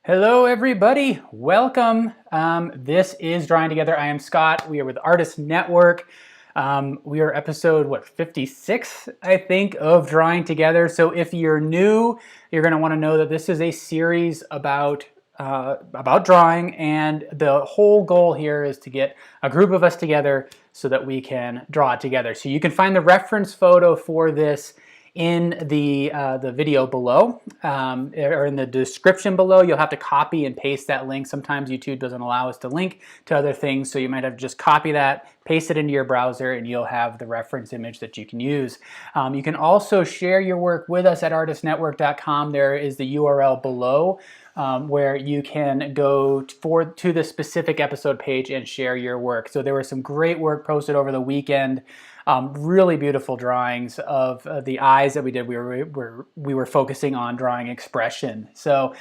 Hello everybody, welcome. This is Drawing Together. I am Scott. We are with Artist Network. We are episode, 56, I think, of Drawing Together. So if you're new, you're going to want to know that this is a series about drawing, and the whole goal here is to get a group of us together so that we can draw together. So you can find the reference photo for this in the video below, or in the description below. You'll have to copy and paste that link. Sometimes YouTube doesn't allow us to link to other things, so you might have to just copy that, paste it into your browser, and you'll have the reference image that you can use. You can also share your work with us at artistnetwork.com. There is the URL below where you can go to the specific episode page and share your work. So there was some great work posted over the weekend. Really beautiful drawings of the eyes that we did. We were focusing on drawing expression. So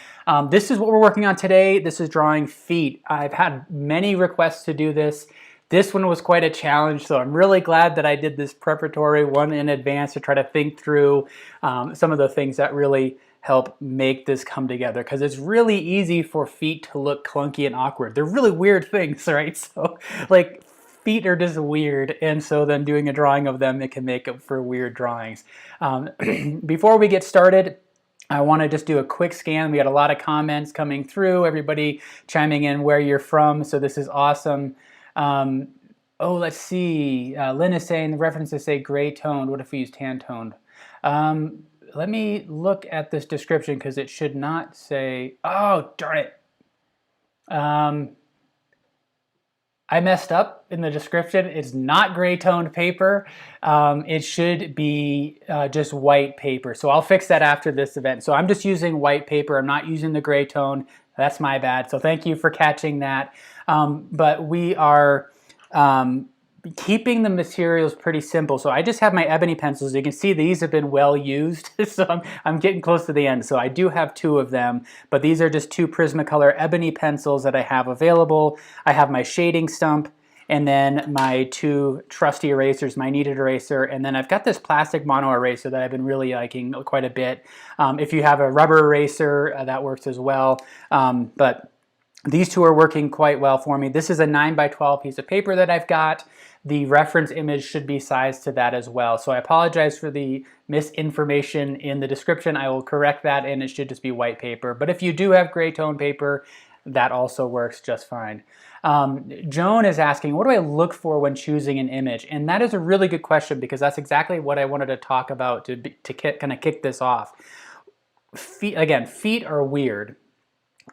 this is what we're working on today. This is drawing feet. I've had many requests to do this. This one was quite a challenge, so I'm really glad that I did this preparatory one in advance to try to think through some of the things that really help make this come together, because it's really easy for feet to look clunky and awkward. They're really weird things, right? So like, feet are just weird, and so then doing a drawing of them, it can make up for weird drawings. Before we get started, I want to just do a quick scan. We had a lot of comments coming through, everybody chiming in where you're from, so this is awesome. Oh, let's see. Lynn is saying the references say gray toned. What if we use tan toned? Let me look at this description, because it should not say, oh, darn it. I messed up in the description. It's not gray toned paper. It should be just white paper. So I'll fix that after this event. So I'm just using white paper. I'm not using the gray tone. That's my bad. So thank you for catching that. But we are keeping the materials pretty simple. So I just have my ebony pencils. You can see these have been well used. So I'm getting close to the end. So I do have two of them, but these are just two Prismacolor ebony pencils that I have available. I have my shading stump, and then my two trusty erasers, my Kneaded eraser, and then I've got this plastic mono eraser that I've been really liking quite a bit. If you have a rubber eraser, that works as well. But these two are working quite well for me. This is a 9x12 piece of paper that I've got. The reference image should be sized to that as well. So I apologize for the misinformation in the description. I will correct that, and it should just be white paper. But if you do have gray tone paper, that also works just fine. Joan is asking, what do I look for when choosing an image? And that is a really good question, because that's exactly what I wanted to talk about to kind of kick this off. Feet are weird.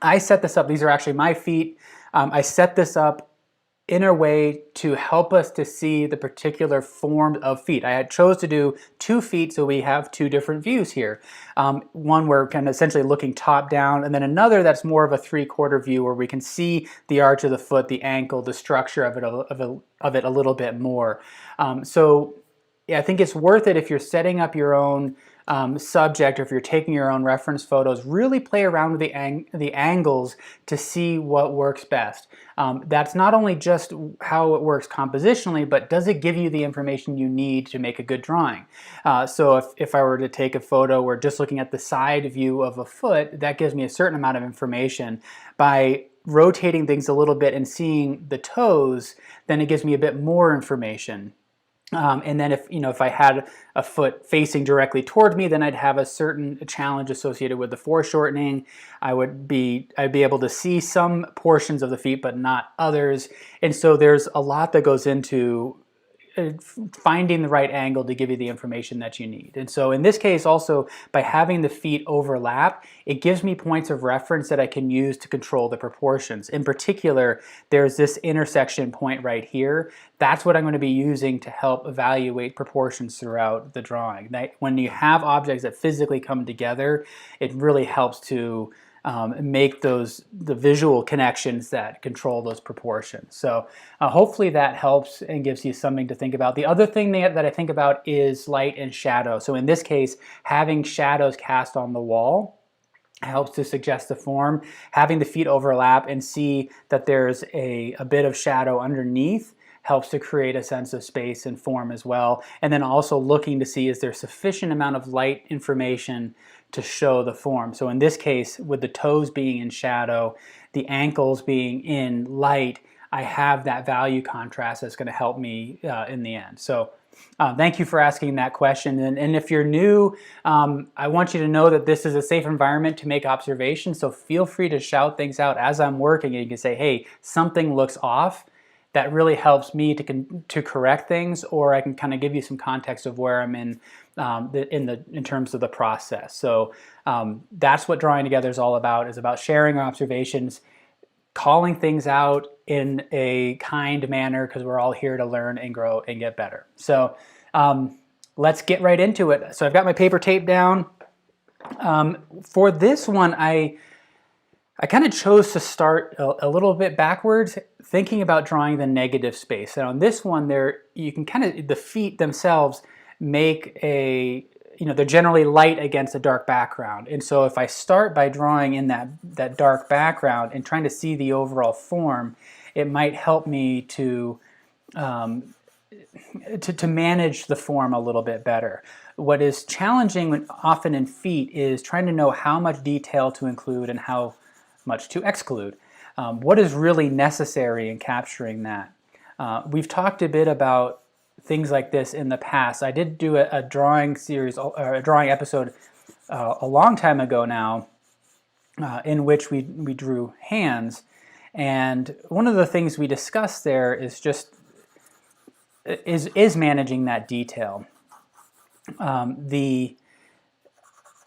I set this up, these are actually my feet. I set this up in a way to help us to see the particular form of feet. I had chose to do 2 feet, so we have 2 different views here. One we're kind of essentially looking top down, and then another that's more of a 3/4 view where we can see the arch of the foot, the ankle, the structure of it a little bit more. So yeah, I think it's worth it if you're setting up your own subject, or if you're taking your own reference photos, really play around with the angles to see what works best. That's not only just how it works compositionally, but does it give you the information you need to make a good drawing? So if I were to take a photo where just looking at the side view of a foot, that gives me a certain amount of information. By rotating things a little bit and seeing the toes, then it gives me a bit more information. And then if I had a foot facing directly toward me, then I'd have a certain challenge associated with the foreshortening. I'd be able to see some portions of the feet, but not others. And so there's a lot that goes into finding the right angle to give you the information that you need. And so in this case also, by having the feet overlap, it gives me points of reference that I can use to control the proportions. In particular, there's this intersection point right here. That's what I'm going to be using to help evaluate proportions throughout the drawing. When you have objects that physically come together, it really helps to make the visual connections that control those proportions. So hopefully that helps and gives you something to think about. The other thing that I think about is light and shadow. So in this case, having shadows cast on the wall helps to suggest the form. Having the feet overlap and see that there's a bit of shadow underneath helps to create a sense of space and form as well. And then also looking to see, is there sufficient amount of light information to show the form. So in this case, with the toes being in shadow, the ankles being in light, I have that value contrast that's going to help me in the end. So thank you for asking that question. And if you're new, I want you to know that this is a safe environment to make observations. So feel free to shout things out as I'm working. And you can say, hey, something looks off. That really helps me to correct things, or I can kind of give you some context of where I'm in terms of the process. So that's what drawing together is all about. Is about sharing our observations, calling things out in a kind manner, because we're all here to learn and grow and get better. So let's get right into it. So I've got my paper tape down. For this one, I kind of chose to start a little bit backwards, thinking about drawing the negative space. And on this one, you can kind of, the feet themselves make they're generally light against a dark background. And so if I start by drawing in that dark background and trying to see the overall form, it might help me to manage the form a little bit better. What is challenging often in feet is trying to know how much detail to include and how much to exclude. What is really necessary in capturing that? We've talked a bit about things like this in the past. I did do a drawing series, or a drawing episode a long time ago now, in which we drew hands. And one of the things we discussed there is managing that detail. The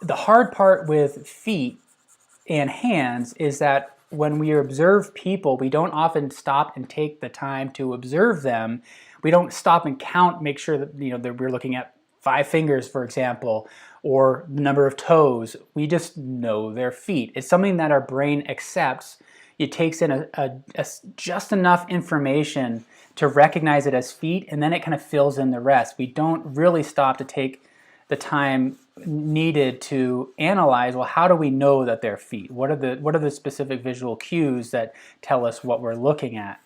hard part with feet and hands is that when we observe people, we don't often stop and take the time to observe them. We don't stop and count, make sure that that we're looking at 5 fingers, for example, or the number of toes. We just know their feet. It's something that our brain accepts. It takes in just enough information to recognize it as feet, and then it kind of fills in the rest. We don't really stop to take the time needed to analyze, well, how do we know that they're feet? What are the specific visual cues that tell us what we're looking at?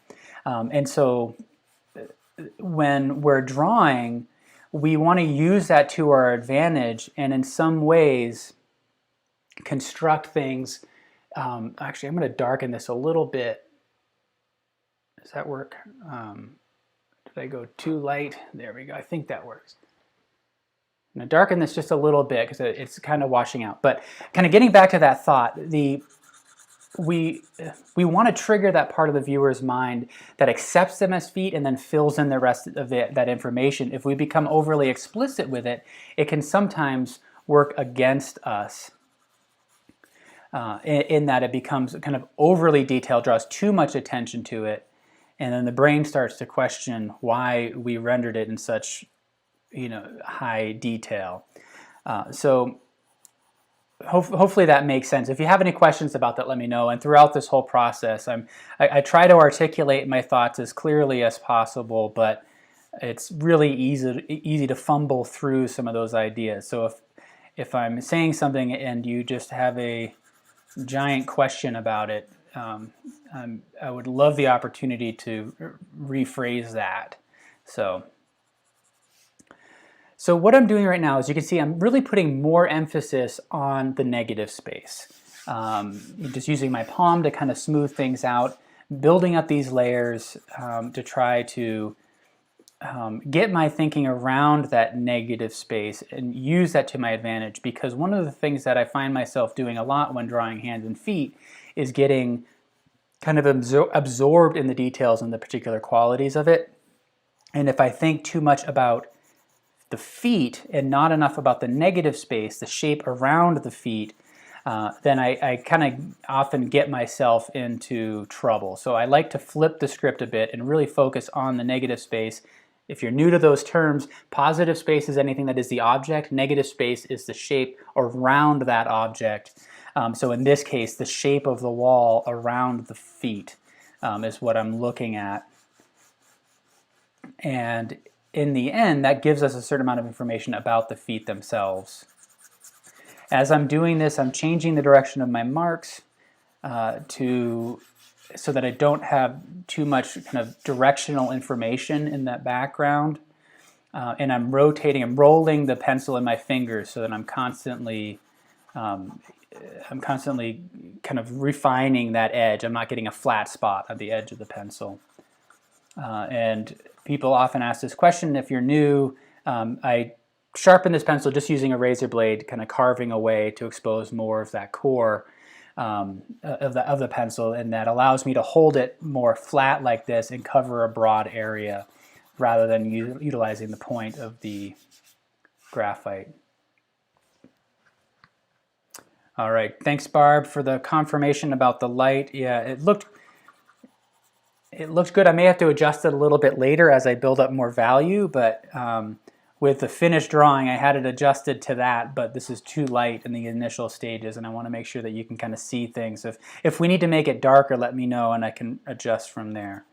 And so when we're drawing, we want to use that to our advantage, and in some ways construct things. Actually, I'm going to darken this a little bit. Does that work? Did I go too light? There we go. I think that works. I'm going to darken this just a little bit because it's kind of washing out. But kind of getting back to that thought, we want to trigger that part of the viewer's mind that accepts them as feet and then fills in the rest of that information. If we become overly explicit with it, it can sometimes work against us in that it becomes kind of overly detailed, draws too much attention to it, and then the brain starts to question why we rendered it in such high detail. So hopefully that makes sense. If you have any questions about that, let me know. And throughout this whole process, I try to articulate my thoughts as clearly as possible, but it's really easy to fumble through some of those ideas. So if I'm saying something and you just have a giant question about it, I would love the opportunity to rephrase that. So what I'm doing right now, as you can see, I'm really putting more emphasis on the negative space. Just using my palm to kind of smooth things out, building up these layers to try to get my thinking around that negative space and use that to my advantage. Because one of the things that I find myself doing a lot when drawing hands and feet is getting kind of absorbed in the details and the particular qualities of it. And if I think too much about the feet and not enough about the negative space, the shape around the feet, then I kind of often get myself into trouble. So I like to flip the script a bit and really focus on the negative space. If you're new to those terms, positive space is anything that is the object, negative space is the shape around that object. So in this case, the shape of the wall around the feet is what I'm looking at. And in the end, that gives us a certain amount of information about the feet themselves. As I'm doing this, I'm changing the direction of my marks to so that I don't have too much kind of directional information in that background. And I'm rolling the pencil in my fingers so that I'm constantly kind of refining that edge. I'm not getting a flat spot on the edge of the pencil. And people often ask this question if you're new. I sharpen this pencil just using a razor blade, kind of carving away to expose more of that core of the pencil, and that allows me to hold it more flat like this and cover a broad area rather than utilizing the point of the graphite. All right, thanks Barb for the confirmation about the light. Yeah, it looked good. I may have to adjust it a little bit later as I build up more value, but with the finished drawing, I had it adjusted to that, but this is too light in the initial stages, and I want to make sure that you can kind of see things. If we need to make it darker, let me know, and I can adjust from there.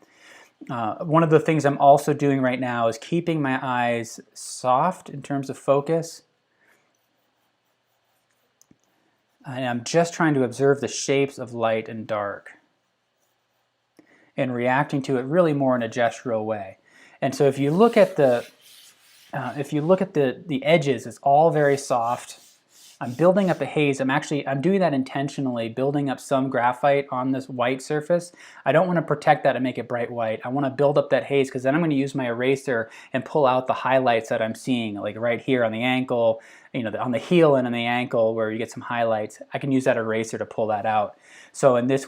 One of the things I'm also doing right now is keeping my eyes soft in terms of focus. And I'm just trying to observe the shapes of light and dark and reacting to it really more in a gestural way. And so if you look at the edges, it's all very soft. I'm building up a haze. I'm doing that intentionally, building up some graphite on this white surface. I don't want to protect that and make it bright white. I want to build up that haze because then I'm going to use my eraser and pull out the highlights that I'm seeing, like right here on the ankle, on the heel and on the ankle where you get some highlights. I can use that eraser to pull that out. So in this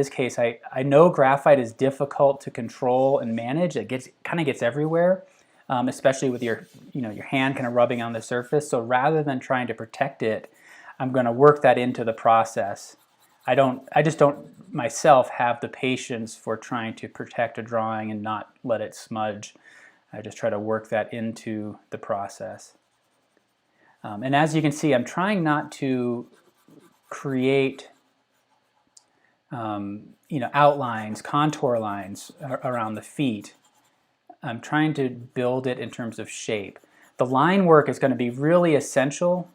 case, I know graphite is difficult to control and manage. It kind of gets everywhere. Especially with your hand kind of rubbing on the surface. So rather than trying to protect it, I'm going to work that into the process. I just don't myself have the patience for trying to protect a drawing and not let it smudge. I just try to work that into the process. And as you can see, I'm trying not to create outlines, contour lines around the feet. I'm trying to build it in terms of shape. The line work is going to be really essential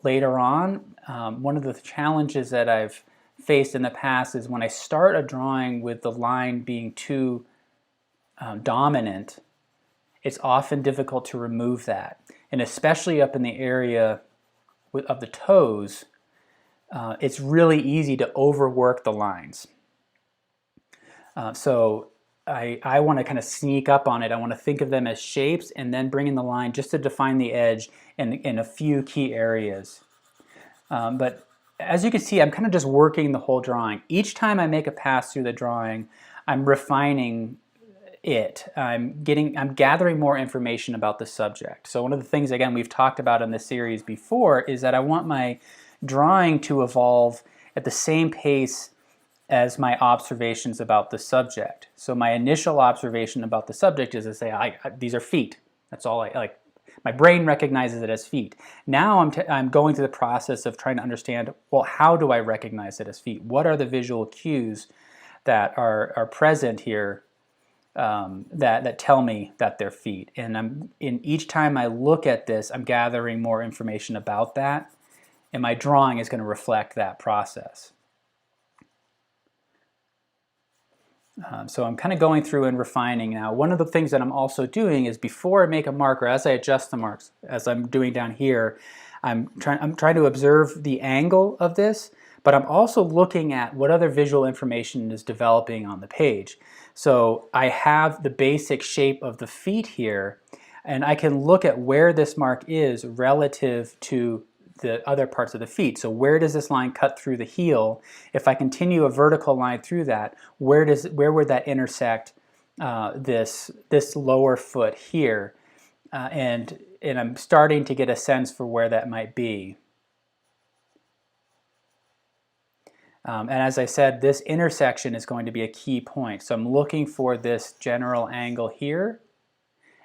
later on. One of the challenges that I've faced in the past is when I start a drawing with the line being too dominant, it's often difficult to remove that. And especially up in the area of the toes, it's really easy to overwork the lines. So I want to kind of sneak up on it. I want to think of them as shapes and then bring in the line just to define the edge in a few key areas. But as you can see, I'm kind of just working the whole drawing. Each time I make a pass through the drawing, I'm refining it. I'm gathering more information about the subject. So one of the things, again, we've talked about in this series before is that I want my drawing to evolve at the same pace as my observations about the subject. So my initial observation about the subject is to say, these are feet. That's all I like. My brain recognizes it as feet. Now I'm going through the process of trying to understand, well, how do I recognize it as feet? What are the visual cues that are present here that tell me that they're feet? And each time I look at this, I'm gathering more information about that, and my drawing is going to reflect that process. So I'm kind of going through and refining now. One of the things that I'm also doing is before I make a mark, or as I adjust the marks, as I'm doing down here, I'm trying to observe the angle of this, but I'm also looking at what other visual information is developing on the page. So I have the basic shape of the feet here, and I can look at where this mark is relative to the other parts of the feet. So where does this line cut through the heel? If I continue a vertical line through that, where would that intersect this lower foot here? And I'm starting to get a sense for where that might be. And as I said, this intersection is going to be a key point. So I'm looking for this general angle here.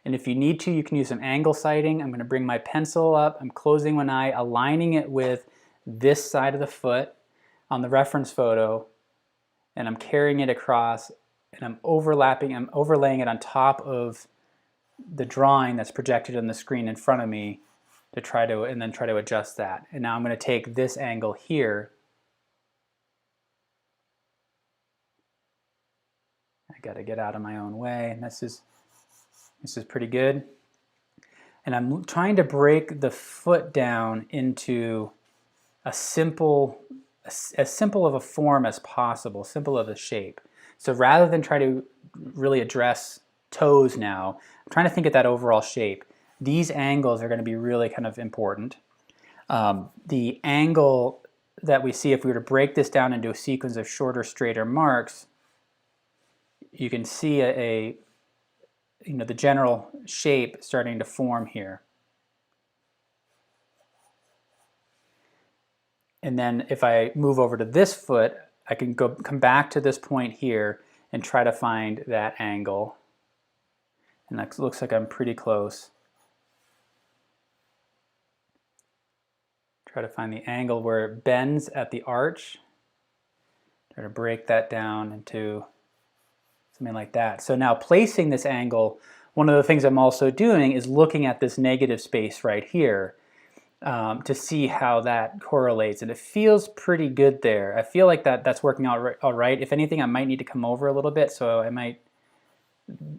And if you need to, you can use some angle sighting. I'm going to bring my pencil up. I'm closing one eye, aligning it with this side of the foot on the reference photo, and I'm carrying it across, and I'm overlaying it on top of the drawing that's projected on the screen in front of me and then try to adjust that. And now I'm going to take this angle here got to get out of my own way. And this is pretty good. And I'm trying to break the foot down into as simple of a form as possible, simple of a shape. So rather than try to really address toes now, I'm trying to think of that overall shape. These angles are going to be really kind of important. The angle that we see, if we were to break this down into a sequence of shorter, straighter marks, you can see the general shape starting to form here. And then if I move over to this foot, I can come back to this point here and try to find that angle. And that looks like I'm pretty close. Try to find the angle where it bends at the arch. Try to break that down into something like that. So now placing this angle, one of the things I'm also doing is looking at this negative space right here to see how that correlates. And it feels pretty good there. I feel like that's working out all right. If anything, I might need to come over a little bit, so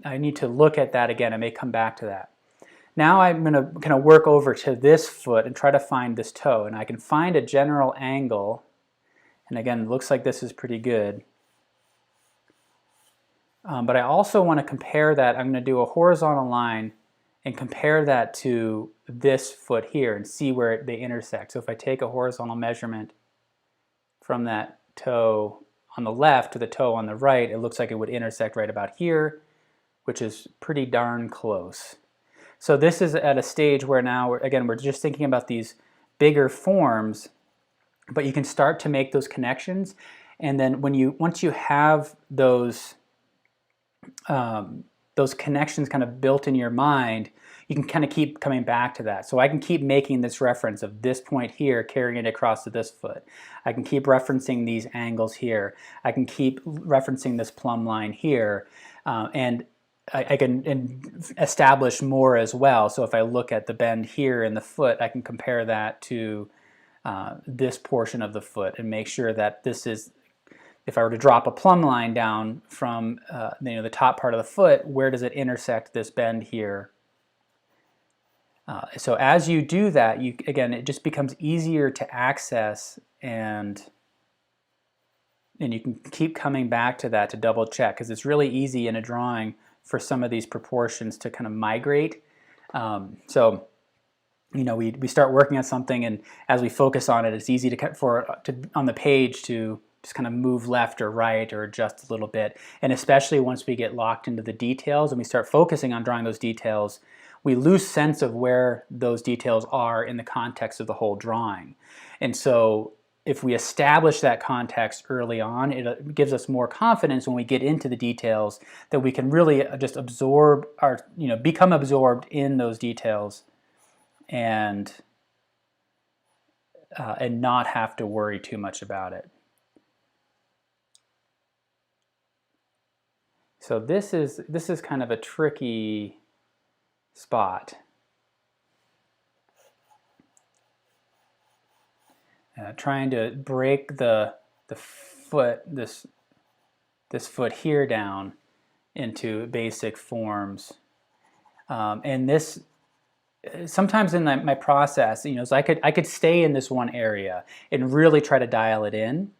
I need to look at that again. I may come back to that. Now I'm going to kind of work over to this foot and try to find this toe. And I can find a general angle. And again, it looks like this is pretty good. But I also want to compare that. I'm going to do a horizontal line and compare that to this foot here and see where they intersect. So if I take a horizontal measurement from that toe on the left to the toe on the right, it looks like it would intersect right about here, which is pretty darn close. So this is at a stage where now, again, we're just thinking about these bigger forms, but you can start to make those connections. And then once you have those connections kind of built in your mind, you can kind of keep coming back to that. So I can keep making this reference of this point here, carrying it across to this foot. I can keep referencing these angles here. I can keep referencing this plumb line here. And I can establish more as well. So if I look at the bend here in the foot, I can compare that to this portion of the foot and make sure that this is, if I were to drop a plumb line down from the top part of the foot, where does it intersect this bend here? So as you do that, again, it just becomes easier to access, and you can keep coming back to that to double check, because it's really easy in a drawing for some of these proportions to kind of migrate. So we start working on something, and as we focus on it, it's easy on the page to just kind of move left or right or adjust a little bit. And especially once we get locked into the details and we start focusing on drawing those details, we lose sense of where those details are in the context of the whole drawing. And so if we establish that context early on, it gives us more confidence when we get into the details that we can really just absorb become absorbed in those details and not have to worry too much about it. So this is kind of a tricky spot. Trying to break the foot, this foot here down into basic forms, and this sometimes in my process, so I could stay in this one area and really try to dial it in.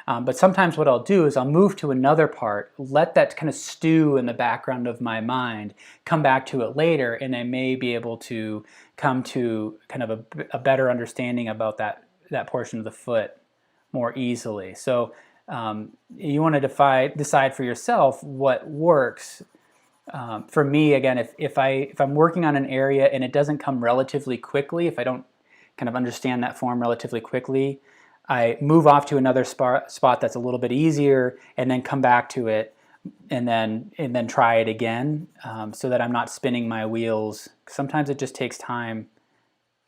But sometimes what I'll do is I'll move to another part, let that kind of stew in the background of my mind, come back to it later, and I may be able to come to kind of a better understanding about that portion of the foot more easily. So you want to decide for yourself what works. For me, again, if I'm working on an area and it doesn't come relatively quickly, if I don't kind of understand that form relatively quickly, I move off to another spot that's a little bit easier, and then come back to it, and then try it again, so that I'm not spinning my wheels. Sometimes it just takes time,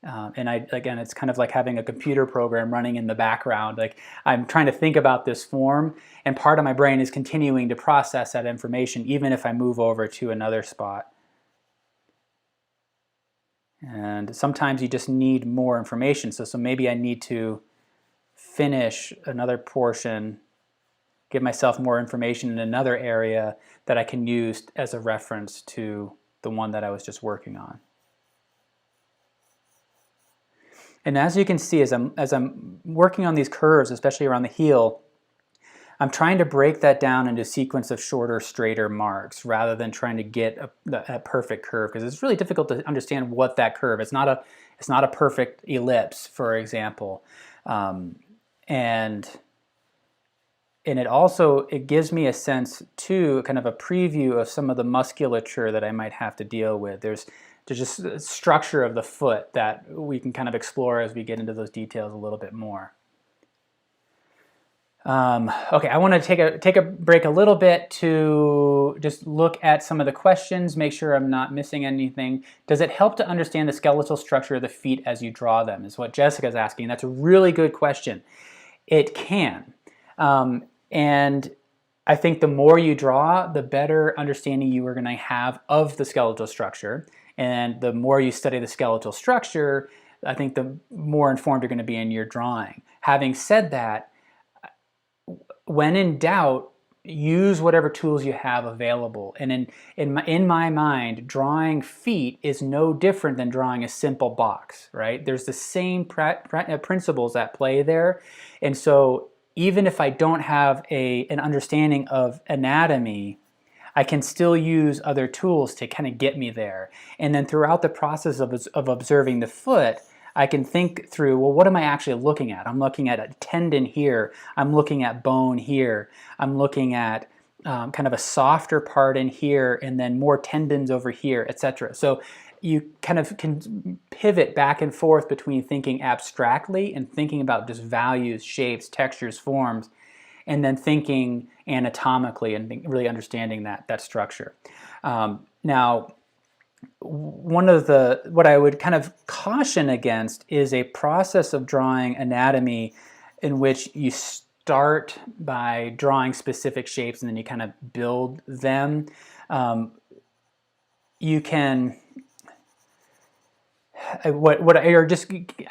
and again, it's kind of like having a computer program running in the background. Like, I'm trying to think about this form, and part of my brain is continuing to process that information, even if I move over to another spot. And sometimes you just need more information. So maybe I need to finish another portion give myself more information in another area that I can use as a reference to the one that I was just working on. And as you can see, as I'm working on these curves, especially around the heel, I'm trying to break that down into a sequence of shorter, straighter marks rather than trying to get a perfect curve, because it's really difficult to understand what that curve. It's not a perfect ellipse, for example, and it gives me a sense too, kind of a preview of some of the musculature that I might have to deal with. There's just a structure of the foot that we can kind of explore as we get into those details a little bit more. Okay, I want to take a break a little bit to just look at some of the questions, make sure I'm not missing anything. Does it help to understand the skeletal structure of the feet as you draw them, is what Jessica's asking. That's a really good question. It can. And I think the more you draw, the better understanding you are going to have of the skeletal structure. And the more you study the skeletal structure, I think the more informed you're going to be in your drawing. Having said that, when in doubt, use whatever tools you have available. And in my mind, drawing feet is no different than drawing a simple box, right? There's the same principles at play there. And so even if I don't have an understanding of anatomy, I can still use other tools to kind of get me there. And then throughout the process of observing the foot, I can think through, well, what am I actually looking at? I'm looking at a tendon here. I'm looking at bone here. I'm looking at kind of a softer part in here and then more tendons over here, etc. So you kind of can pivot back and forth between thinking abstractly and thinking about just values, shapes, textures, forms, and then thinking anatomically and really understanding that structure. Now, what I would kind of caution against is a process of drawing anatomy in which you start by drawing specific shapes and then you kind of build them. You can, I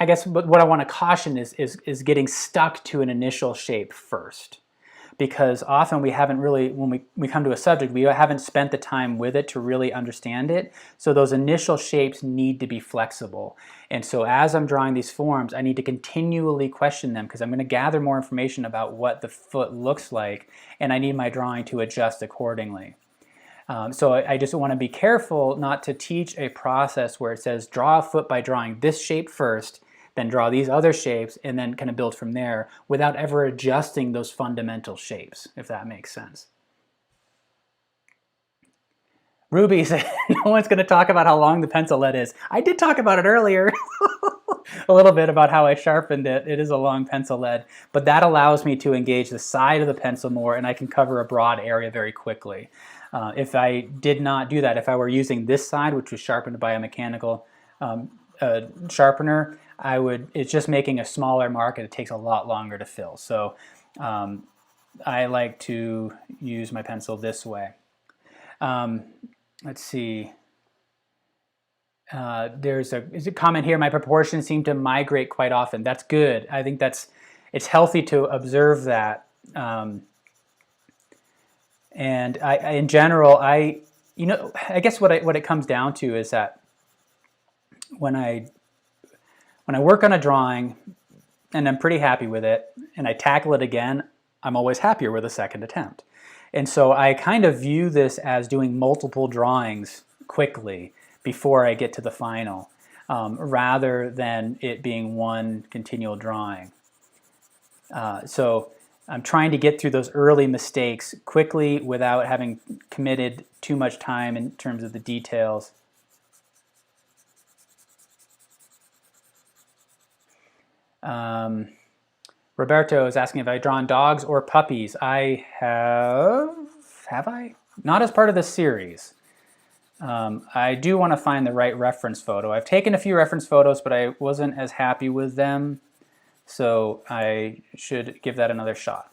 guess what I want to caution is getting stuck to an initial shape first. Because often we haven't really, when we come to a subject, we haven't spent the time with it to really understand it. So those initial shapes need to be flexible. And so as I'm drawing these forms, I need to continually question them because I'm going to gather more information about what the foot looks like, and I need my drawing to adjust accordingly. So I just want to be careful not to teach a process where it says draw a foot by drawing this shape first, then draw these other shapes, and then kind of build from there without ever adjusting those fundamental shapes, if that makes sense. Ruby said, no one's going to talk about how long the pencil lead is. I did talk about it earlier, a little bit about how I sharpened it. It is a long pencil lead, but that allows me to engage the side of the pencil more, and I can cover a broad area very quickly. If I did not do that, if I were using this side, which was sharpened by a mechanical sharpener, it's just making a smaller mark and it takes a lot longer to fill. So I like to use my pencil this way. Let's see. There's a comment here, my proportions seem to migrate quite often. That's good. I think it's healthy to observe that. And in general, I guess what it comes down to is that when I work on a drawing and I'm pretty happy with it and I tackle it again, I'm always happier with a second attempt. And so I kind of view this as doing multiple drawings quickly before I get to the final, rather than it being one continual drawing. So I'm trying to get through those early mistakes quickly without having committed too much time in terms of the details. Roberto is asking if I've drawn dogs or puppies. I have I? Not as part of the series. I do want to find the right reference photo. I've taken a few reference photos, but I wasn't as happy with them, so I should give that another shot.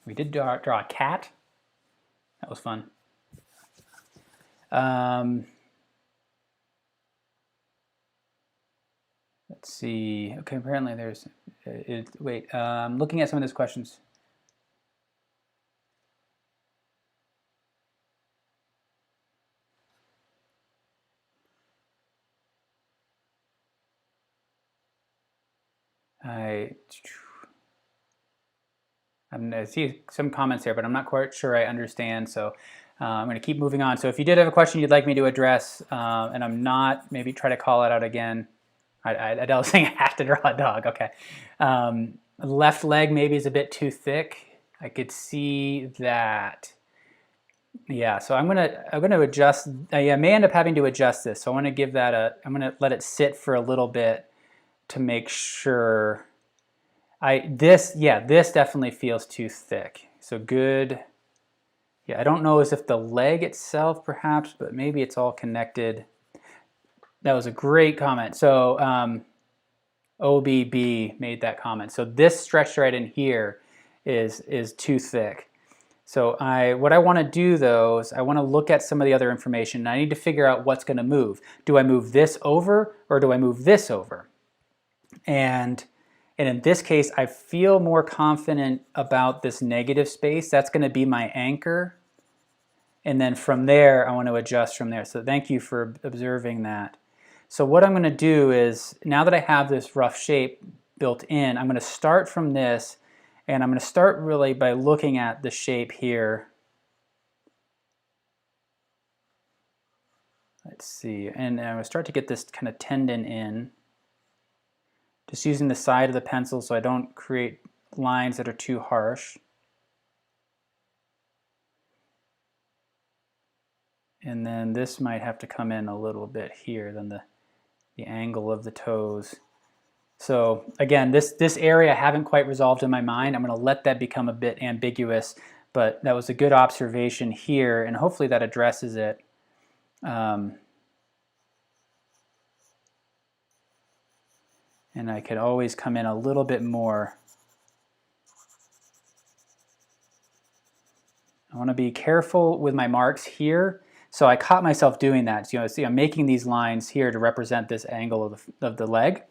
We did draw a cat. That was fun. Let's see. Okay, apparently there's... wait, looking at some of those questions. I see some comments here, but I'm not quite sure I understand, so I'm going to keep moving on. So if you did have a question you'd like me to address, and I'm not, maybe try to call it out again. I was saying I have to draw a dog. Okay. Left leg maybe is a bit too thick. I could see that. Yeah, so I'm gonna adjust. I may end up having to adjust this. So I want to give that a. I'm gonna let it sit for a little bit to make sure. This definitely feels too thick. So good. Yeah, I don't know as if the leg itself perhaps, but maybe it's all connected. That was a great comment. So OBB made that comment. So this stretch right in here is too thick. So what I want to do though is I want to look at some of the other information. And I need to figure out what's going to move. Do I move this over or do I move this over? And in this case, I feel more confident about this negative space. That's going to be my anchor. And then from there, I want to adjust from there. So thank you for observing that. So what I'm going to do is, now that I have this rough shape built in, I'm going to start from this, and I'm going to start really by looking at the shape here. Let's see, and I'm going to start to get this kind of tendon in. Just using the side of the pencil so I don't create lines that are too harsh. And then this might have to come in a little bit here, then the angle of the toes. So again, this area I haven't quite resolved in my mind. I'm going to let that become a bit ambiguous, but that was a good observation here, and hopefully that addresses it. And I could always come in a little bit more. I want to be careful with my marks here. So I caught myself doing that. So, see, I'm making these lines here to represent this angle of the leg.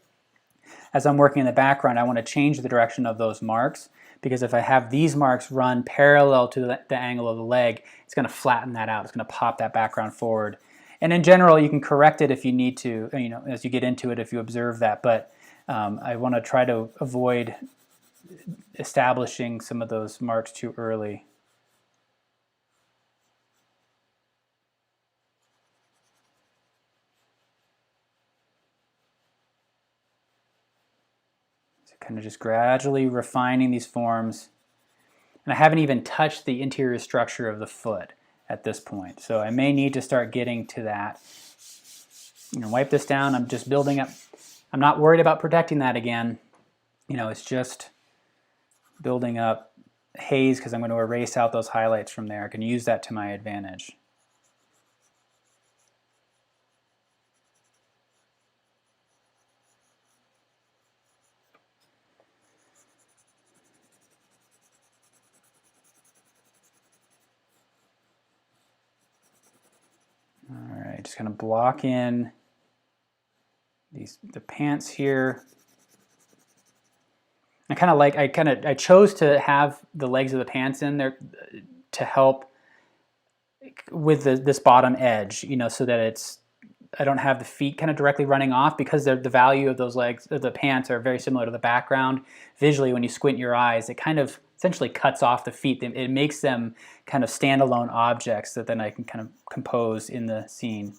As I'm working in the background, I want to change the direction of those marks, because if I have these marks run parallel to the angle of the leg, it's going to flatten that out. It's going to pop that background forward. And in general, you can correct it if you need to, as you get into it, if you observe that. But I want to try to avoid establishing some of those marks too early. Kind of just gradually refining these forms. And I haven't even touched the interior structure of the foot at this point. So I may need to start getting to that. Wipe this down. I'm just building up. I'm not worried about protecting that again. It's just building up haze because I'm going to erase out those highlights from there. I can use that to my advantage. Just kind of block in the pants here. I chose to have the legs of the pants in there to help with this bottom edge, so that I don't have the feet kind of directly running off, because the value of those legs, of the pants, are very similar to the background. Visually, when you squint your eyes, it kind of essentially cuts off the feet. It makes them kind of standalone objects that then I can kind of compose in the scene.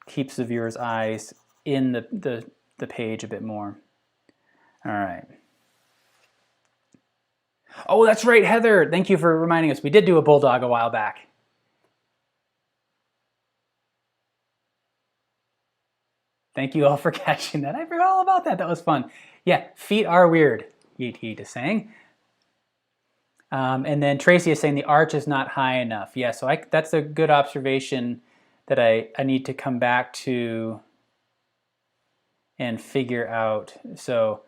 Keeps the viewer's eyes in the page a bit more. All right. Oh, that's right, Heather. Thank you for reminding us. We did do a bulldog a while back. Thank you all for catching that. I forgot all about that. That was fun. Yeah, feet are weird, Yeet Yeet is saying. And then Tracy is saying the arch is not high enough. Yeah, so that's a good observation that I need to come back to and figure out. So,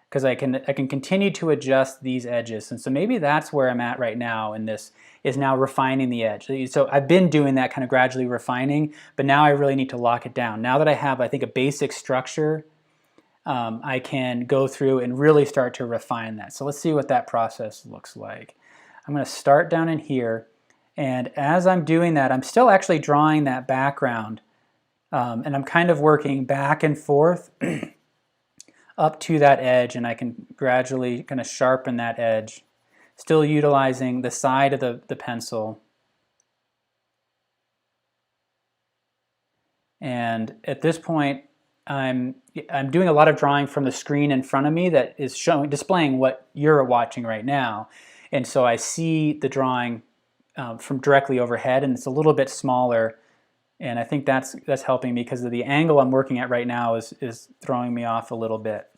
because I can continue to adjust these edges. And so maybe that's where I'm at right now, and this is now refining the edge. So I've been doing that, kind of gradually refining, but now I really need to lock it down. Now that I have, I think, a basic structure, I can go through and really start to refine that. So let's see what that process looks like. I'm going to start down in here, and as I'm doing that, I'm still actually drawing that background And I'm kind of working back and forth up to that edge, and I can gradually kind of sharpen that edge, still utilizing the side of the pencil. And at this point, I'm doing a lot of drawing from the screen in front of me that is displaying what you're watching right now. And so I see the drawing from directly overhead, and it's a little bit smaller. And I think that's helping me because of the angle I'm working at right now is throwing me off a little bit.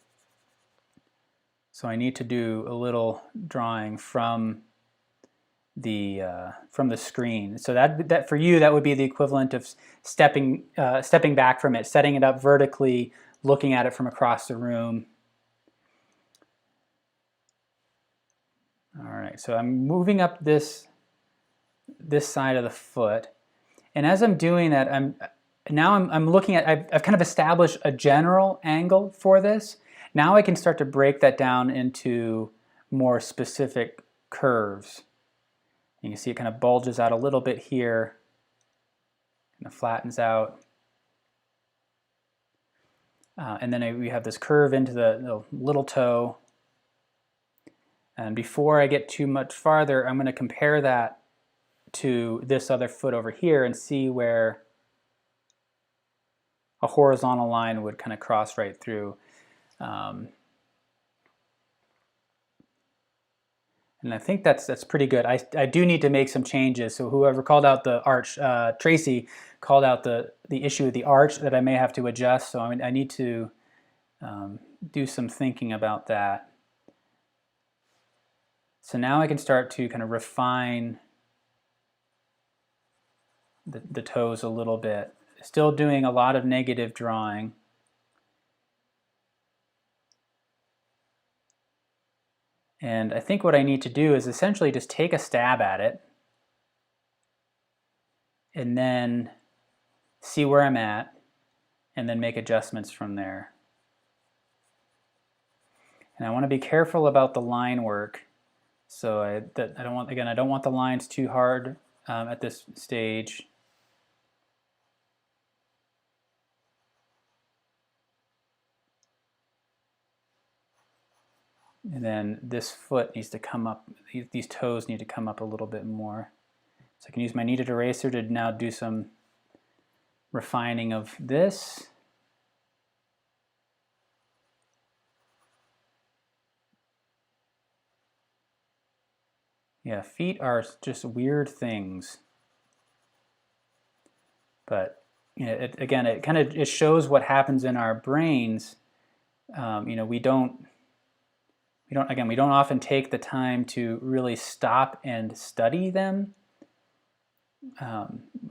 So I need to do a little drawing from the screen. So that for you, that would be the equivalent of stepping back from it, setting it up vertically, looking at it from across the room. All right, so I'm moving up this side of the foot, and as I'm doing that, I'm looking at, I've kind of established a general angle for this. Now I can start to break that down into more specific curves. You can see it kind of bulges out a little bit here, kind of flattens out. And then we have this curve into the little toe. And before I get too much farther, I'm going to compare that to this other foot over here and see where a horizontal line would kind of cross right through. And I think that's pretty good. I do need to make some changes. So whoever called out the arch, Tracy, called out the issue with the arch that I may have to adjust. So I need to do some thinking about that. So now I can start to kind of refine the toes a little bit. Still doing a lot of negative drawing. And I think what I need to do is essentially just take a stab at it and then see where I'm at and then make adjustments from there. And I want to be careful about the line work. So I don't want the lines too hard at this stage. And then this foot needs to come up, these toes need to come up a little bit more. So I can use my kneaded eraser to now do some refining of this. Yeah, feet are just weird things. But you know, it shows what happens in our brains. You know, we don't often take the time to really stop and study them.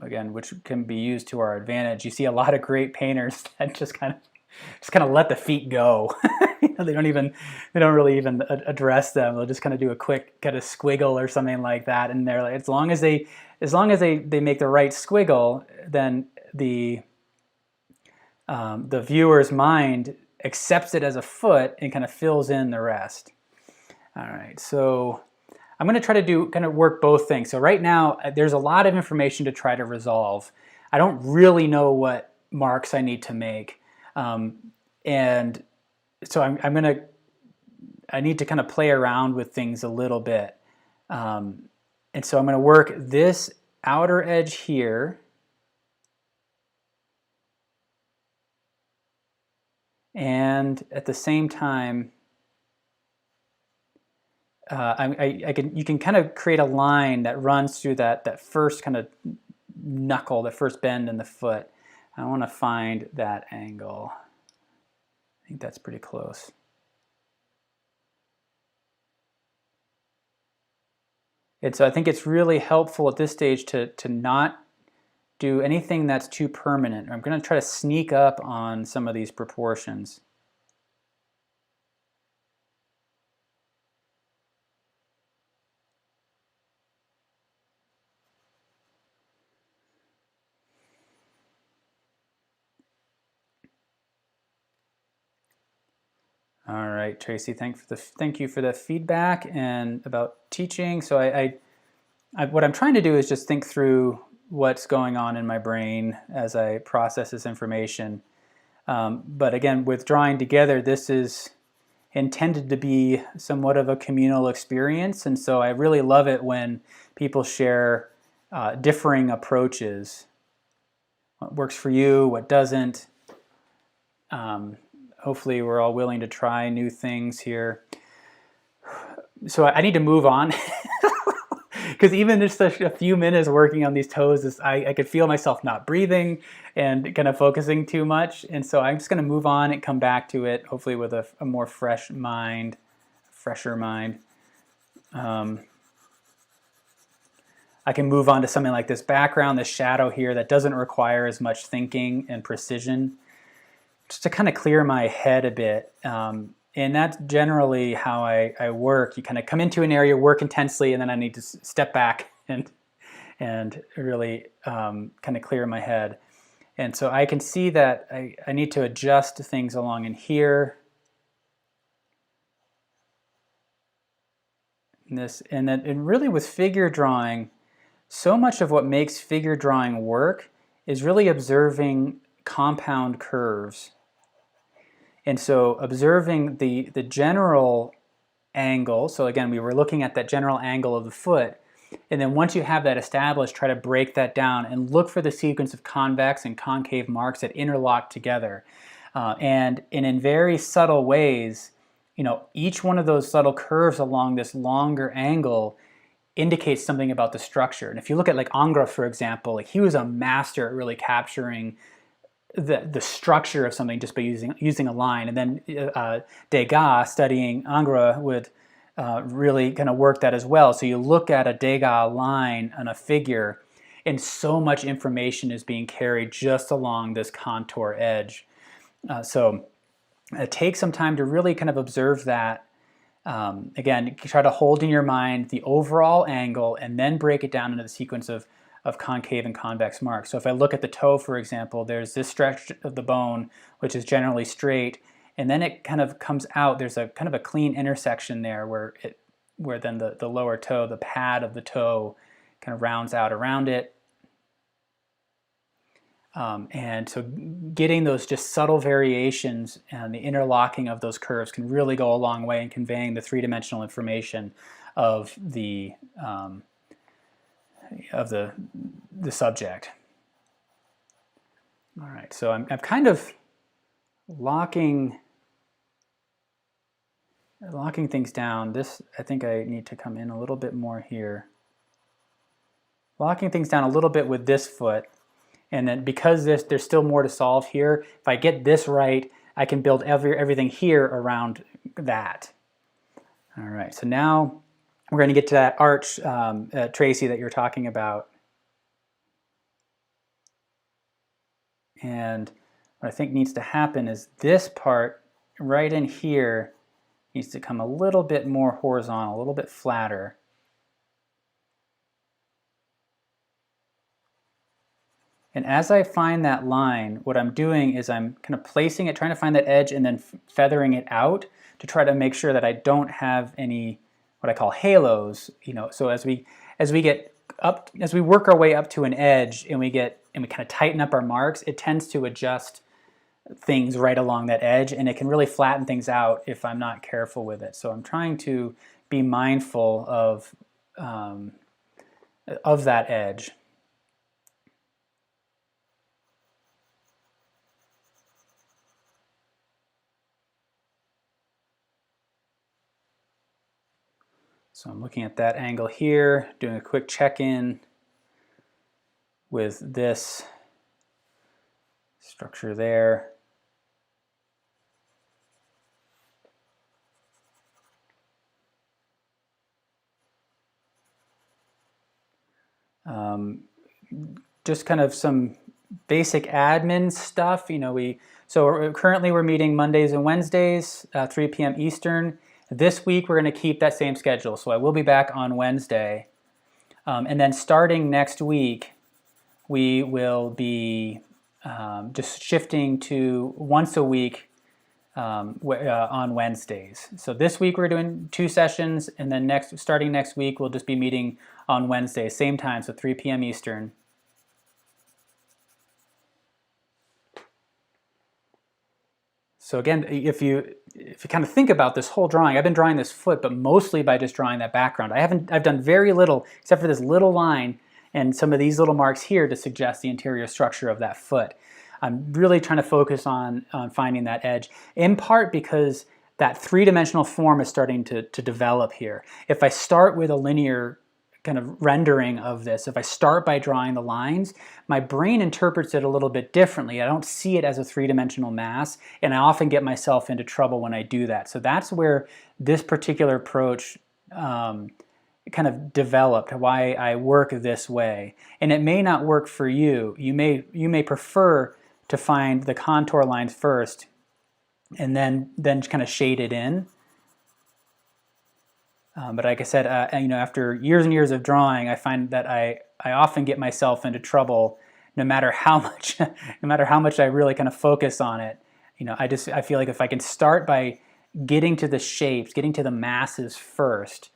Again, which can be used to our advantage. You see a lot of great painters that just kind of let the feet go. You know, they don't really even address them. They'll just kind of do a quick kind of squiggle or something like that, and they're like, as long as they make the right squiggle, then the viewer's mind accepts it as a foot and kind of fills in the rest. All right, so I'm going to try to work both things. So right now, there's a lot of information to try to resolve. I don't really know what marks I need to make. And so I need to kind of play around with things a little bit. And so I'm going to work this outer edge here. And at the same time, you can kind of create a line that runs through that first kind of knuckle, the first bend in the foot. I want to find that angle. I think that's pretty close. And so I think it's really helpful at this stage to not do anything that's too permanent. I'm going to try to sneak up on some of these proportions. All right, Tracy, thank you for the feedback and about teaching. So what I'm trying to do is just think through what's going on in my brain as I process this information. But again, with drawing together, this is intended to be somewhat of a communal experience, and so I really love it when people share differing approaches. What works for you, what doesn't. Hopefully we're all willing to try new things here. So I need to move on because even just a few minutes working on these toes, I could feel myself not breathing and kind of focusing too much. And so I'm just going to move on and come back to it, hopefully with a more fresh mind, fresher mind. I can move on to something like this background, this shadow here that doesn't require as much thinking and precision, just to kind of clear my head a bit. And that's generally how I work. You kind of come into an area, work intensely, and then I need to step back and really kind of clear my head. And so I can see that I need to adjust things along in here. And really with figure drawing, so much of what makes figure drawing work is really observing compound curves. And so observing the general angle, so again, we were looking at that general angle of the foot, and then once you have that established, try to break that down and look for the sequence of convex and concave marks that interlock together. And in very subtle ways, each one of those subtle curves along this longer angle indicates something about the structure. And if you look at like Ingres, for example, he was a master at really capturing the structure of something just by using a line. And then Degas, studying Ingres, would really kind of work that as well. So you look at a Degas line on a figure, and so much information is being carried just along this contour edge. So it takes some time to really kind of observe that. Again, try to hold in your mind the overall angle and then break it down into the sequence of concave and convex marks. So if I look at the toe, for example, there's this stretch of the bone, which is generally straight, and then it kind of comes out. There's a kind of a clean intersection there where then the lower toe, the pad of the toe, kind of rounds out around it. And so getting those just subtle variations and the interlocking of those curves can really go a long way in conveying the three-dimensional information of the subject. All right, so I'm kind of locking things down. This, I think I need to come in a little bit more here. Locking things down a little bit with this foot, and then because there's still more to solve here, if I get this right, I can build everything here around that. All right, so now we're going to get to that arch, Tracy, that you're talking about. And what I think needs to happen is this part right in here needs to come a little bit more horizontal, a little bit flatter. And as I find that line, what I'm doing is I'm kind of placing it, trying to find that edge and then feathering it out to try to make sure that I don't have any what I call halos. So as we get up, as we work our way up to an edge and we kind of tighten up our marks, it tends to adjust things right along that edge, and it can really flatten things out if I'm not careful with it. So I'm trying to be mindful of that edge. So I'm looking at that angle here, doing a quick check-in with this structure there. Just kind of some basic admin stuff. So currently we're meeting Mondays and Wednesdays, 3 p.m. Eastern. This week we're going to keep that same schedule, so I will be back on Wednesday. And then starting next week, we will be just shifting to once a week on Wednesdays. So this week we're doing 2 sessions, and then starting next week we'll just be meeting on Wednesday, same time, so 3 p.m. Eastern. So again, if you kind of think about this whole drawing, I've been drawing this foot, but mostly by just drawing that background. I've done very little except for this little line and some of these little marks here to suggest the interior structure of that foot. I'm really trying to focus on finding that edge, in part because that three-dimensional form is starting to develop here. If I start with a linear kind of rendering of this, if I start by drawing the lines, my brain interprets it a little bit differently. I don't see it as a three-dimensional mass, and I often get myself into trouble when I do that. So that's where this particular approach kind of developed, why I work this way. And it may not work for you. You may prefer to find the contour lines first and then kind of shade it in. But like I said, after years and years of drawing, I find that I often get myself into trouble, no matter how much I really kind of focus on it. I feel like if I can start by getting to the shapes, getting to the masses first,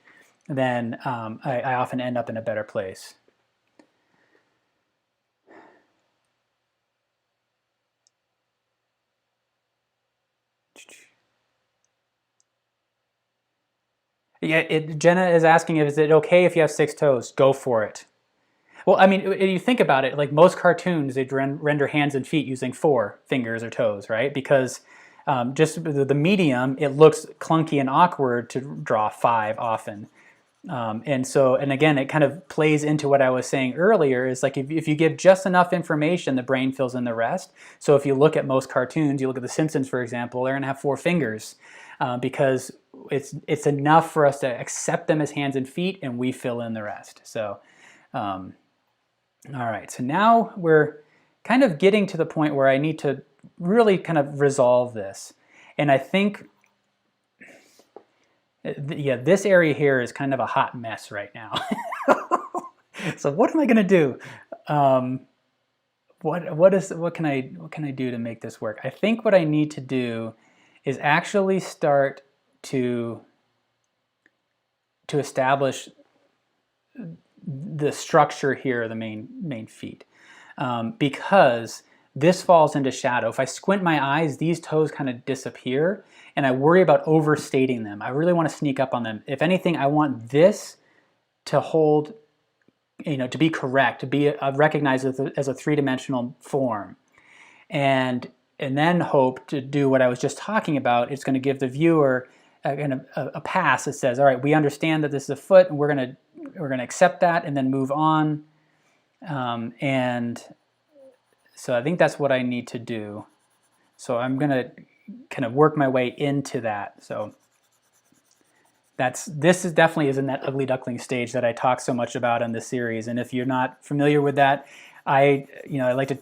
then I often end up in a better place. Yeah, Jenna is asking, is it okay if you have 6 toes? Go for it. Well, I mean, you think about it, like most cartoons, they render hands and feet using 4 fingers or toes, right? Because just the medium, it looks clunky and awkward to draw 5 often. And again, it kind of plays into what I was saying earlier, is like if you give just enough information, the brain fills in the rest. So if you look at most cartoons, you look at The Simpsons, for example, they're going to have 4 fingers because it's enough for us to accept them as hands and feet, and we fill in the rest. So, all right, so now we're kind of getting to the point where I need to really kind of resolve this. And I think, yeah, this area here is kind of a hot mess right now. So what am I going to do? What can I do to make this work? I think what I need to do is actually start to establish the structure here of the main feet, because this falls into shadow. If I squint my eyes, these toes kind of disappear, and I worry about overstating them. I really want to sneak up on them. If anything, I want this to hold, to be correct, to be recognized as a three-dimensional form, and then hope to do what I was just talking about. It's going to give the viewer a pass that says, all right, we understand that this is a foot, and we're going to accept that and then move on. And so I think that's what I need to do. So I'm going to kind of work my way into that. So this is definitely in that ugly duckling stage that I talk so much about in this series. And if you're not familiar with that, I like to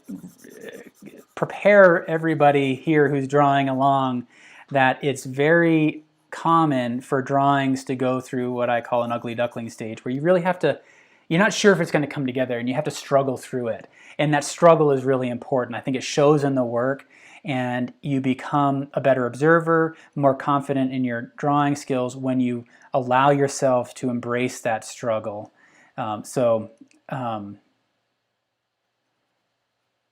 prepare everybody here who's drawing along that it's very common for drawings to go through what I call an ugly duckling stage, where you really have to, you're not sure if it's going to come together, and you have to struggle through it. And that struggle is really important. I think it shows in the work, and you become a better observer, more confident in your drawing skills when you allow yourself to embrace that struggle.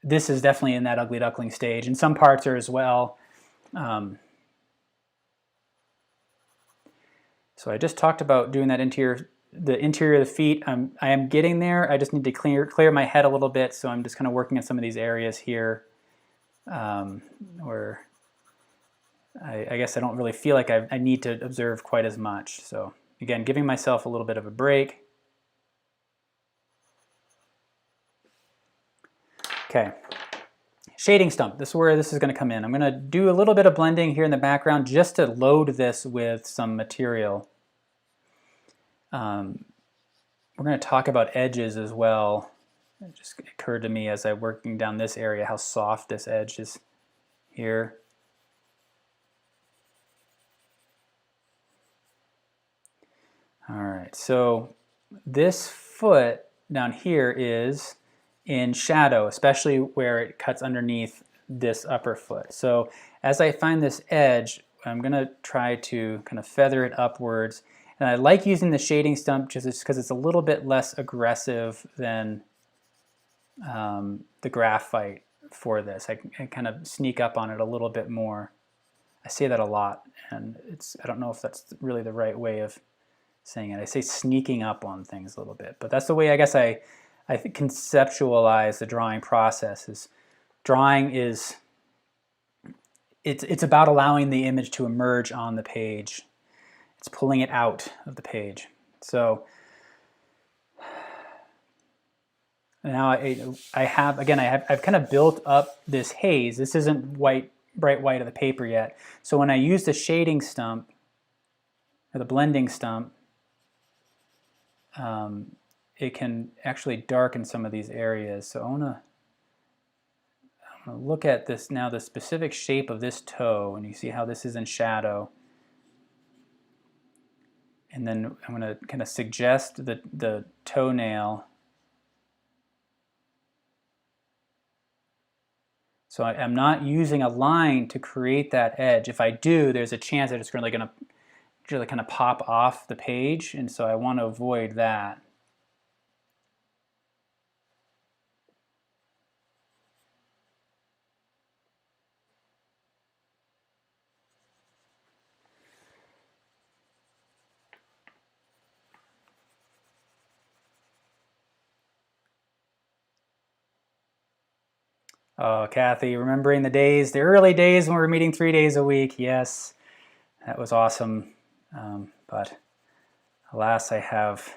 This is definitely in that ugly duckling stage, and some parts are as well. So I just talked about doing that the interior of the feet. I am getting there. I just need to clear my head a little bit, so I'm just kind of working on some of these areas here where I guess I don't really feel like I need to observe quite as much. So again, giving myself a little bit of a break. Okay, shading stump. This is where this is going to come in. I'm going to do a little bit of blending here in the background just to load this with some material. We're going to talk about edges as well. It just occurred to me as I'm working down this area how soft this edge is here. All right, so this foot down here is in shadow, especially where it cuts underneath this upper foot. So as I find this edge, I'm going to try to kind of feather it upwards. And I like using the shading stump just because it's a little bit less aggressive than the graphite for this. I kind of sneak up on it a little bit more. I say that a lot, and I don't know if that's really the right way of saying it. I say sneaking up on things a little bit, but that's the way I guess I conceptualize the drawing process. Is drawing is it's about allowing the image to emerge on the page. It's pulling it out of the page. So now I've kind of built up this haze. This isn't bright white of the paper yet. So when I use the shading stump or the blending stump, it can actually darken some of these areas. So I'm gonna look at this now, the specific shape of this toe, and you see how this is in shadow. And then I'm gonna kind of suggest the toenail. So I'm not using a line to create that edge. If I do, there's a chance that it's really gonna kind of pop off the page, and so I want to avoid that. Oh, Kathy, remembering the early days when we were meeting 3 days a week. Yes, that was awesome. But alas, I have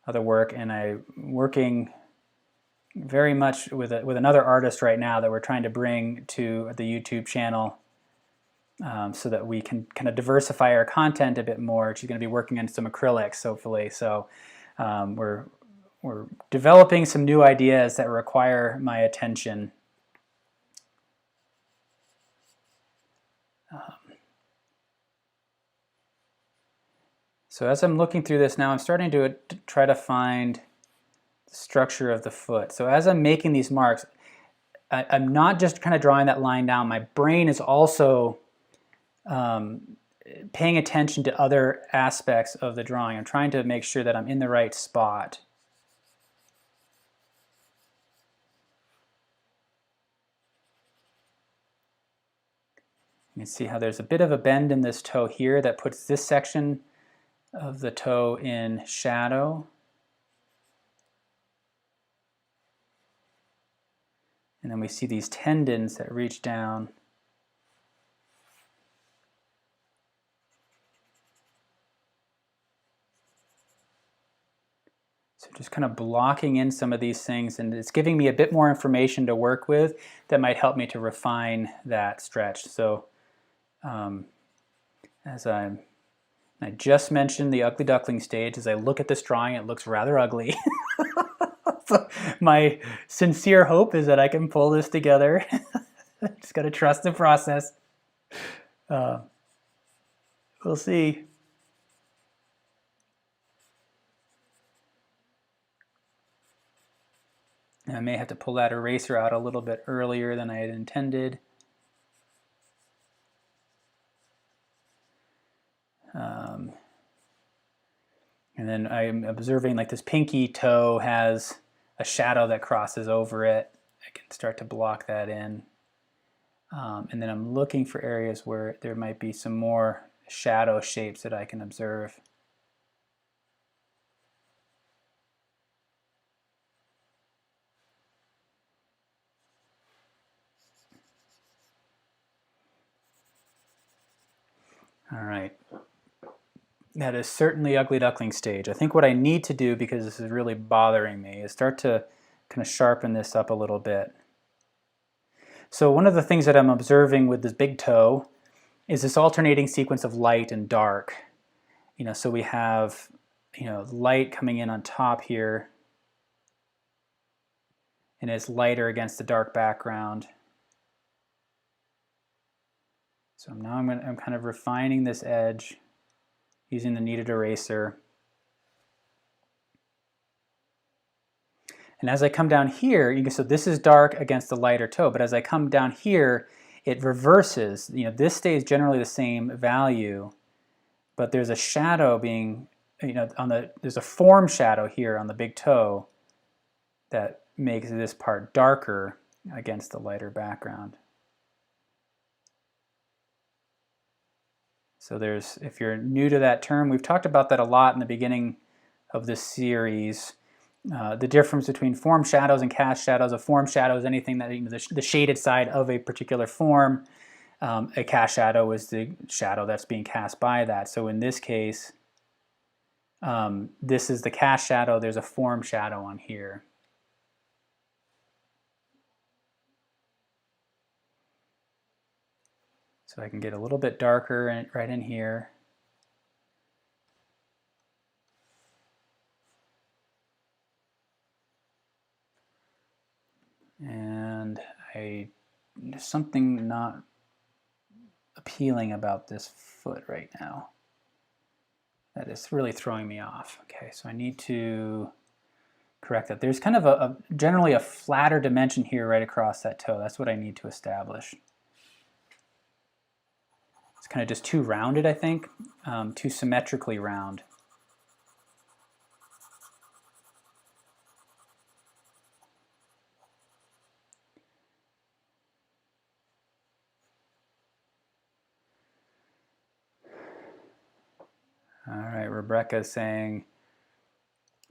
other work, and I'm working very much with another artist right now that we're trying to bring to the YouTube channel so that we can kind of diversify our content a bit more. She's going to be working on some acrylics, hopefully. So we're developing some new ideas that require my attention. So as I'm looking through this now, I'm starting to try to find the structure of the foot. So as I'm making these marks, I'm not just kind of drawing that line down. My brain is also paying attention to other aspects of the drawing. I'm trying to make sure that I'm in the right spot. You can see how there's a bit of a bend in this toe here that puts this section of the toe in shadow. And then we see these tendons that reach down. So just kind of blocking in some of these things, and it's giving me a bit more information to work with that might help me to refine that stretch. So as I just mentioned the ugly duckling stage, as I look at this drawing, it looks rather ugly. So my sincere hope is that I can pull this together. Just got to trust the process. We'll see. And I may have to pull that eraser out a little bit earlier than I had intended. And then I'm observing like this pinky toe has a shadow that crosses over it. I can start to block that in. And then I'm looking for areas where there might be some more shadow shapes that I can observe. All right. That is certainly ugly duckling stage. I think what I need to do, because this is really bothering me, is start to kind of sharpen this up a little bit. So one of the things that I'm observing with this big toe is this alternating sequence of light and dark. So we have, light coming in on top here, and it's lighter against the dark background. So now I'm kind of refining this edge using the kneaded eraser. And as I come down here, so this is dark against the lighter toe, but as I come down here, it reverses. This stays generally the same value, but there's a shadow being, there's a form shadow here on the big toe that makes this part darker against the lighter background. So there's, if you're new to that term, we've talked about that a lot in the beginning of this series. The difference between form shadows and cast shadows. A form shadow is anything that, the shaded side of a particular form. A cast shadow is the shadow that's being cast by that. So in this case, this is the cast shadow. There's a form shadow on here. So I can get a little bit darker right in here. And there's something not appealing about this foot right now. That is really throwing me off. Okay, so I need to correct that. There's kind of generally a flatter dimension here right across that toe. That's what I need to establish. It's kind of just too rounded, I think, too symmetrically round. All right, Rebecca's saying,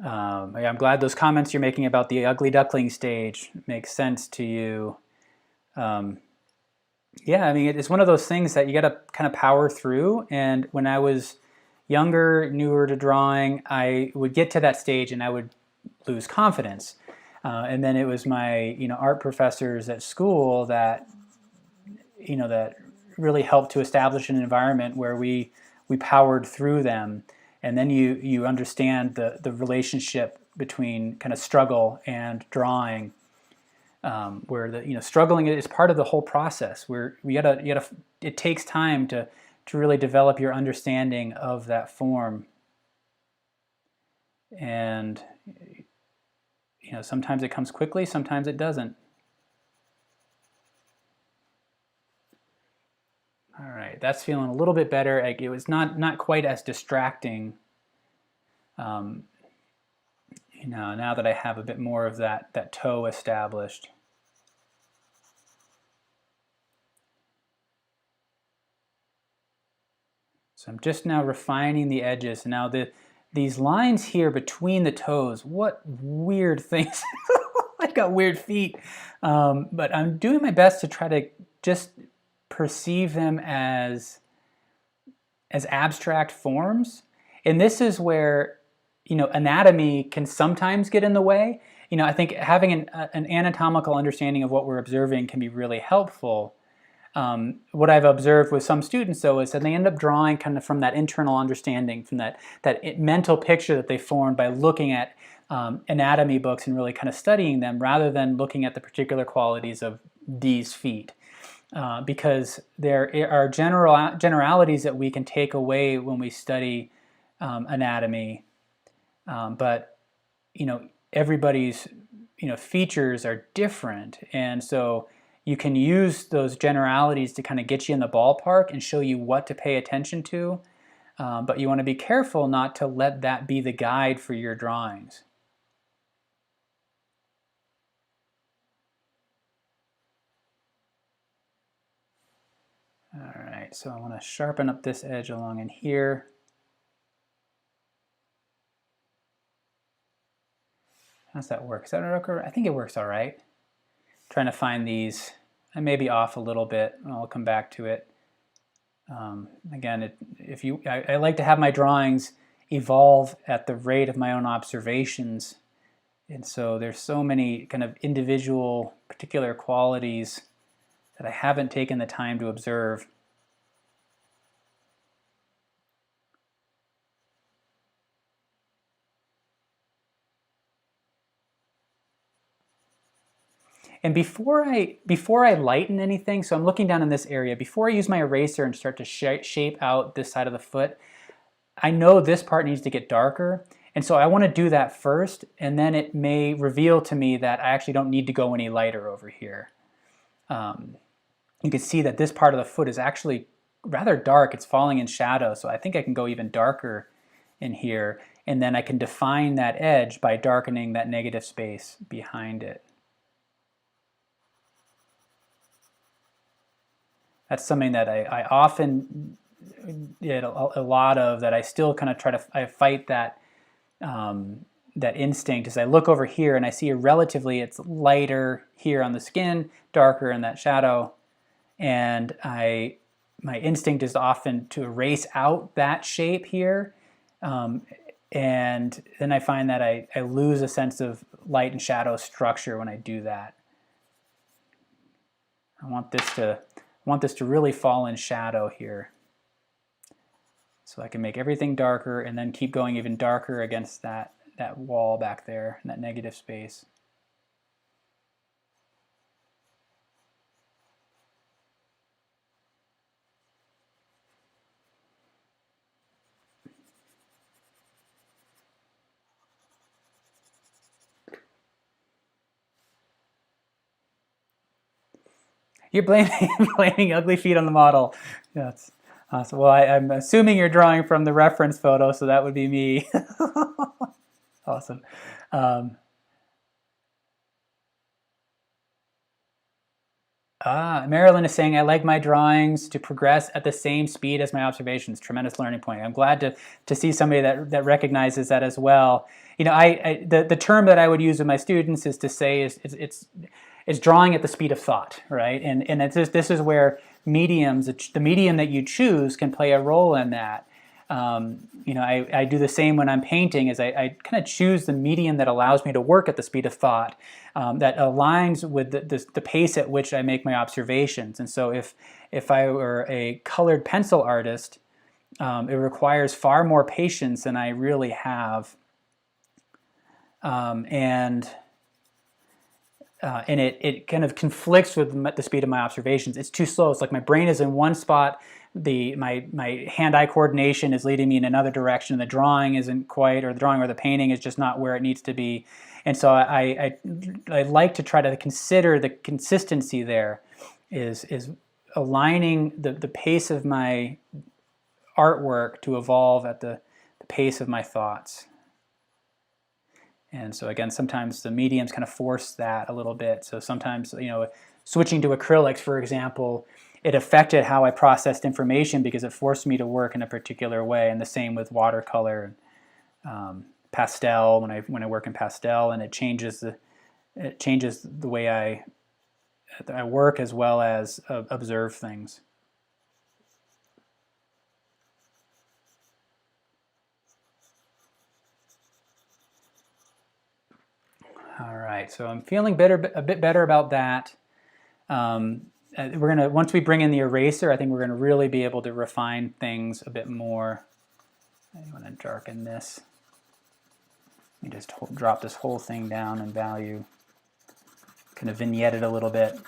yeah, I'm glad those comments you're making about the ugly duckling stage make sense to you. Yeah, I mean, it's one of those things that you got to kind of power through. And when I was younger, newer to drawing, I would get to that stage and I would lose confidence. And then it was my, art professors at school that, that really helped to establish an environment where we powered through them. And then you understand the relationship between kind of struggle and drawing, where struggling is part of the whole process. Where it takes time to really develop your understanding of that form. And sometimes it comes quickly, sometimes it doesn't. All right, that's feeling a little bit better. It was not quite as distracting. Now that I have a bit more of that toe established. So I'm just now refining the edges. Now these lines here between the toes, what weird things. I've got weird feet. But I'm doing my best to try to just perceive them as abstract forms. And this is where, anatomy can sometimes get in the way. I think having an anatomical understanding of what we're observing can be really helpful. What I've observed with some students, though, is that they end up drawing kind of from that internal understanding, from that mental picture that they formed by looking at anatomy books and really kind of studying them, rather than looking at the particular qualities of these feet. Because there are generalities that we can take away when we study anatomy, but everybody's features are different, and so you can use those generalities to kind of get you in the ballpark and show you what to pay attention to, but you want to be careful not to let that be the guide for your drawings. All right, so I want to sharpen up this edge along in here. How's that work? Is that okay? I think it works all right. Trying to find these. I may be off a little bit, and I'll come back to it. Again, I like to have my drawings evolve at the rate of my own observations, and so there's so many kind of individual, particular qualities that I haven't taken the time to observe. And before I lighten anything, so I'm looking down in this area, before I use my eraser and start to shape out this side of the foot, I know this part needs to get darker, and so I want to do that first, and then it may reveal to me that I actually don't need to go any lighter over here. You can see that this part of the foot is actually rather dark. It's falling in shadow, so I think I can go even darker in here, and then I can define that edge by darkening that negative space behind it. That's something that I often did a lot of that I still kind of try to I fight that that instinct as I look over here and I see relatively it's lighter here on the skin, darker in that shadow, and my instinct is often to erase out that shape here, and then I find that I lose a sense of light and shadow structure when I do that. I want this to really fall in shadow here. So I can make everything darker and then keep going even darker against that wall back there, in that negative space. You're blaming ugly feet on the model. That's awesome. Well, I'm assuming you're drawing from the reference photo, so that would be me. Awesome. Marilyn is saying, I like my drawings to progress at the same speed as my observations. Tremendous learning point. I'm glad to see somebody that recognizes that as well. You know, the term that I would use with my students is to say it's drawing at the speed of thought, right? And this is where mediums, the medium that you choose can play a role in that. You know, I do the same when I'm painting, is I kind of choose the medium that allows me to work at the speed of thought, that aligns with the pace at which I make my observations. And so if I were a colored pencil artist, it requires far more patience than I really have. And it kind of conflicts with the speed of my observations. It's too slow. It's like my brain is in one spot, my hand-eye coordination is leading me in another direction. The drawing isn't quite, or the drawing or the painting is just not where it needs to be. And so I like to try to consider the consistency there, is aligning the pace of my artwork to evolve at the pace of my thoughts. And so again, sometimes the mediums kind of force that a little bit. So sometimes, you know, switching to acrylics, for example, it affected how I processed information because it forced me to work in a particular way. And the same with watercolor, pastel. When I work in pastel, and it changes the way I work as well as observe things. All right, so I'm feeling a bit better about that. Once we bring in the eraser, I think we're gonna really be able to refine things a bit more. I want to darken this. Let me just drop this whole thing down in value. Kind of vignette it a little bit.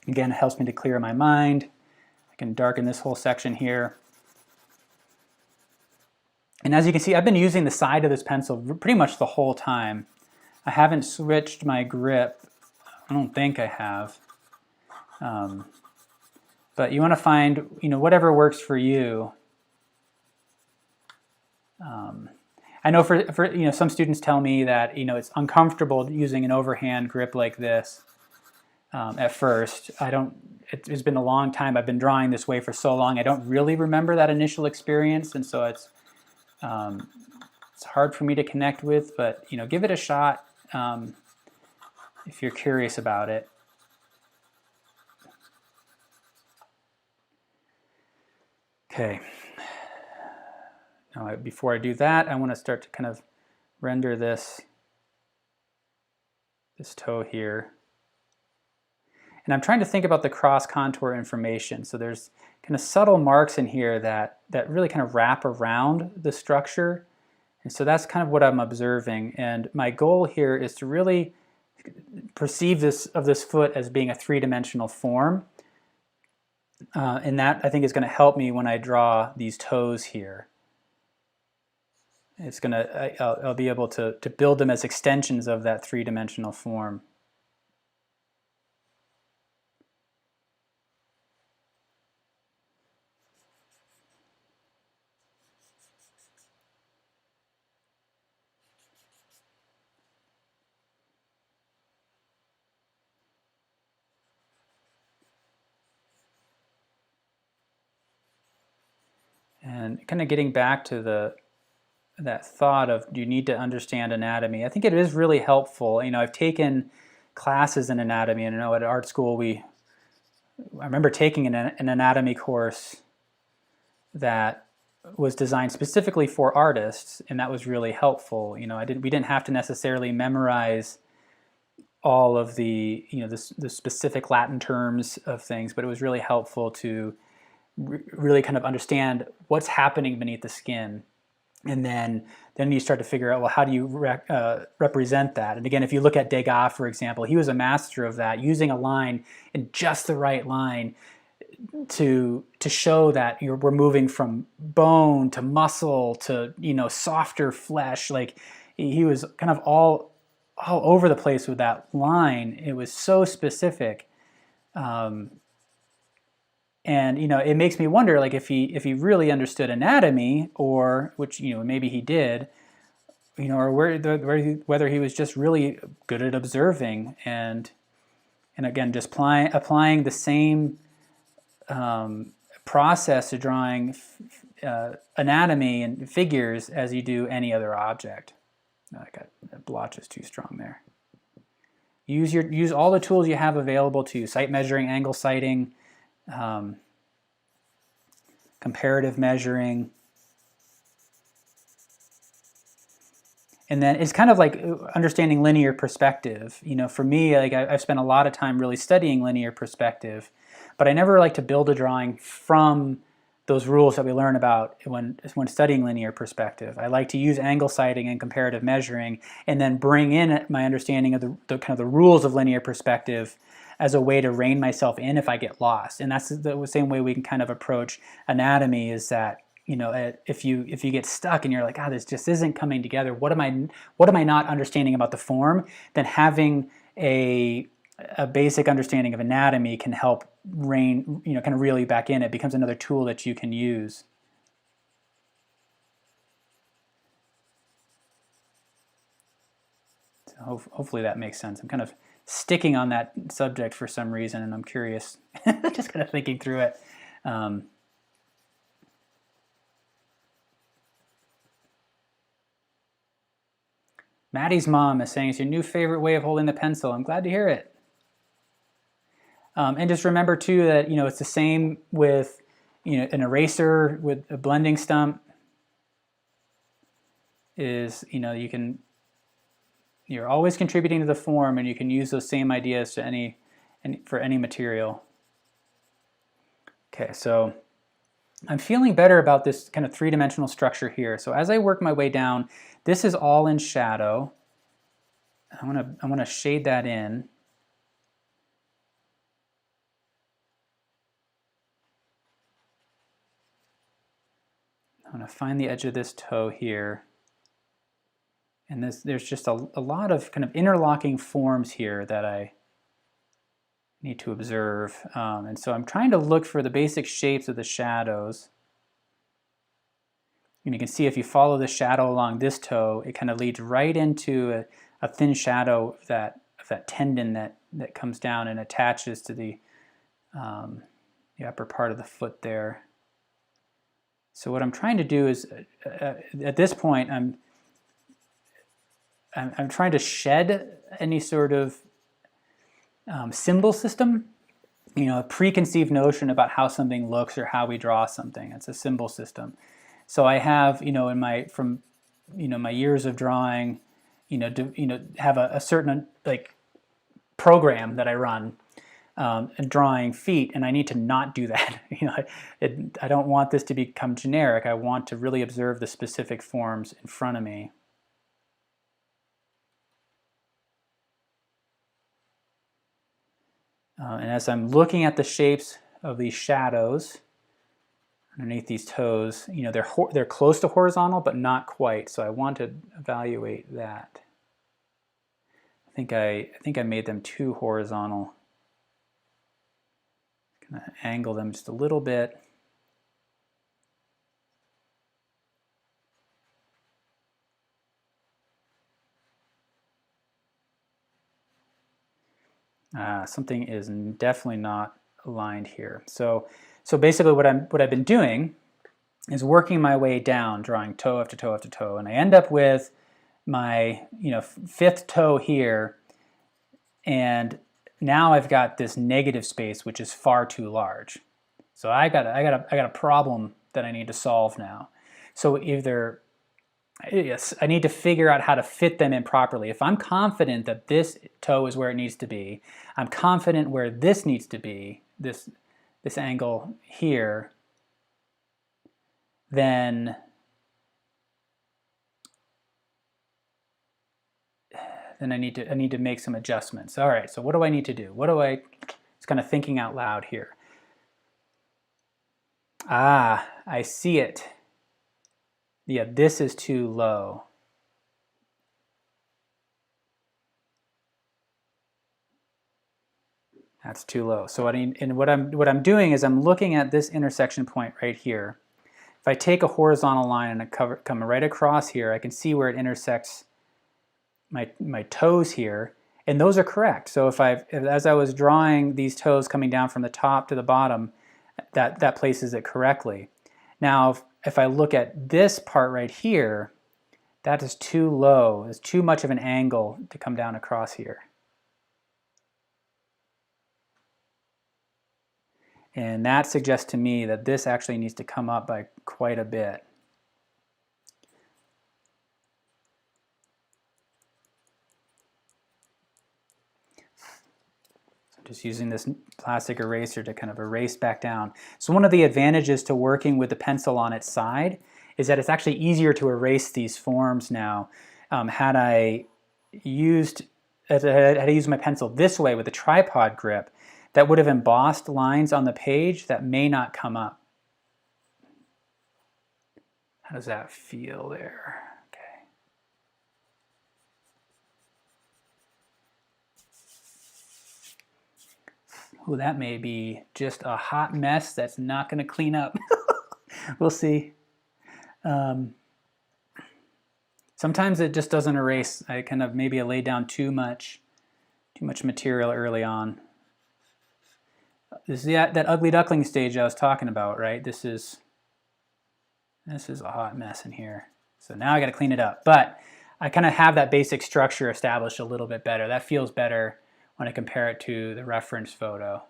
Again, it helps me to clear my mind. I can darken this whole section here. And as you can see, I've been using the side of this pencil pretty much the whole time. I haven't switched my grip. I don't think I have. But you want to find, you know, whatever works for you. I know for you know, some students tell me that, you know, it's uncomfortable using an overhand grip like this at first. It's been a long time. I've been drawing this way for so long. I don't really remember that initial experience, and so it's hard for me to connect with. But, you know, give it a shot if you're curious about it. Okay. Now, before I do that, I want to start to kind of render this toe here. And I'm trying to think about the cross contour information. So there's kind of subtle marks in here that really kind of wrap around the structure. And so that's kind of what I'm observing. And my goal here is to really perceive this foot as being a three-dimensional form. And that, I think, is going to help me when I draw these toes here. It's going to, I'll be able to build them as extensions of that three-dimensional form. And kind of getting back to that thought of, do you need to understand anatomy? I think it is really helpful. You know, I've taken classes in anatomy, and I know at art school I remember taking an anatomy course that was designed specifically for artists, and that was really helpful. You know, we didn't have to necessarily memorize all of the, you know, the specific Latin terms of things, but it was really helpful to really kind of understand what's happening beneath the skin. And then you start to figure out, well, how do you represent that? And again, if you look at Degas, for example, he was a master of that, using a line in just the right line to show that we're moving from bone to muscle to, you know, softer flesh. Like, he was kind of all over the place with that line. It was so specific. And, you know, it makes me wonder, like, if he really understood anatomy, or, which, you know, maybe he did, you know, or whether he was just really good at observing and again, just applying the same process to drawing anatomy and figures as you do any other object. That blotch is too strong there. Use all the tools you have available to you: sight measuring, angle sighting, comparative measuring. And then it's kind of like understanding linear perspective. You know, for me, like, I've spent a lot of time really studying linear perspective, but I never like to build a drawing from those rules that we learn about when studying linear perspective. I like to use angle sighting and comparative measuring, and then bring in my understanding of the kind of the rules of linear perspective as a way to rein myself in if I get lost. And that's the same way we can kind of approach anatomy, is that, you know, if you get stuck and you're like, this just isn't coming together, what am I not understanding about the form? Then having a basic understanding of anatomy can help rein, you know, kind of reel you back in. It becomes another tool that you can use. So hopefully that makes sense. I'm kind of sticking on that subject for some reason, and I'm curious, just kind of thinking through it. Maddie's mom is saying it's your new favorite way of holding the pencil. I'm glad to hear it. And just remember too that, you know, it's the same with, you know, an eraser with a blending stump. Is, you know, you're always contributing to the form, and you can use those same ideas to for any material. Okay, so I'm feeling better about this kind of three-dimensional structure here. So as I work my way down, this is all in shadow. I want to shade that in. I'm going to find the edge of this toe here. And there's just a lot of kind of interlocking forms here that I need to observe. And so I'm trying to look for the basic shapes of the shadows. And you can see if you follow the shadow along this toe, it kind of leads right into a thin shadow of that tendon that comes down and attaches to the upper part of the foot there. So what I'm trying to do is, at this point, I'm trying to shed any sort of symbol system, you know, a preconceived notion about how something looks or how we draw something. It's a symbol system. So I have, you know, from my years of drawing, have a certain like program that I run and drawing feet, and I need to not do that. You know, I don't want this to become generic. I want to really observe the specific forms in front of me. And as I'm looking at the shapes of these shadows underneath these toes, you know, they're close to horizontal, but not quite. So I want to evaluate that. I think I made them too horizontal. Kind of angle them just a little bit. Something is definitely not aligned here. So basically what I've been doing is working my way down, drawing toe after toe after toe, and I end up with my fifth toe here, and now I've got this negative space which is far too large. So I got a problem that I need to solve now. So either yes, I need to figure out how to fit them in properly. If I'm confident that this toe is where it needs to be, I'm confident where this needs to be, this angle here, then I need to make some adjustments. All right, so what do I need to do? It's kind of thinking out loud here. Ah, I see it. Yeah, this is too low. That's too low. So what I'm doing is I'm looking at this intersection point right here. If I take a horizontal line and I come right across here, I can see where it intersects my toes here, and those are correct. So as I was drawing these toes coming down from the top to the bottom, that places it correctly. Now, if I look at this part right here, that is too low. It's too much of an angle to come down across here. And that suggests to me that this actually needs to come up by quite a bit. Just using this plastic eraser to kind of erase back down. So one of the advantages to working with the pencil on its side is that it's actually easier to erase these forms now. Had I used my pencil this way with a tripod grip, that would have embossed lines on the page that may not come up. How does that feel there? Okay. Oh, that may be just a hot mess that's not going to clean up. We'll see. Sometimes it just doesn't erase. Maybe I laid down too much material early on. This is that ugly duckling stage I was talking about, right? This is a hot mess in here. So now I got to clean it up. But I kind of have that basic structure established a little bit better. That feels better when I compare it to the reference photo.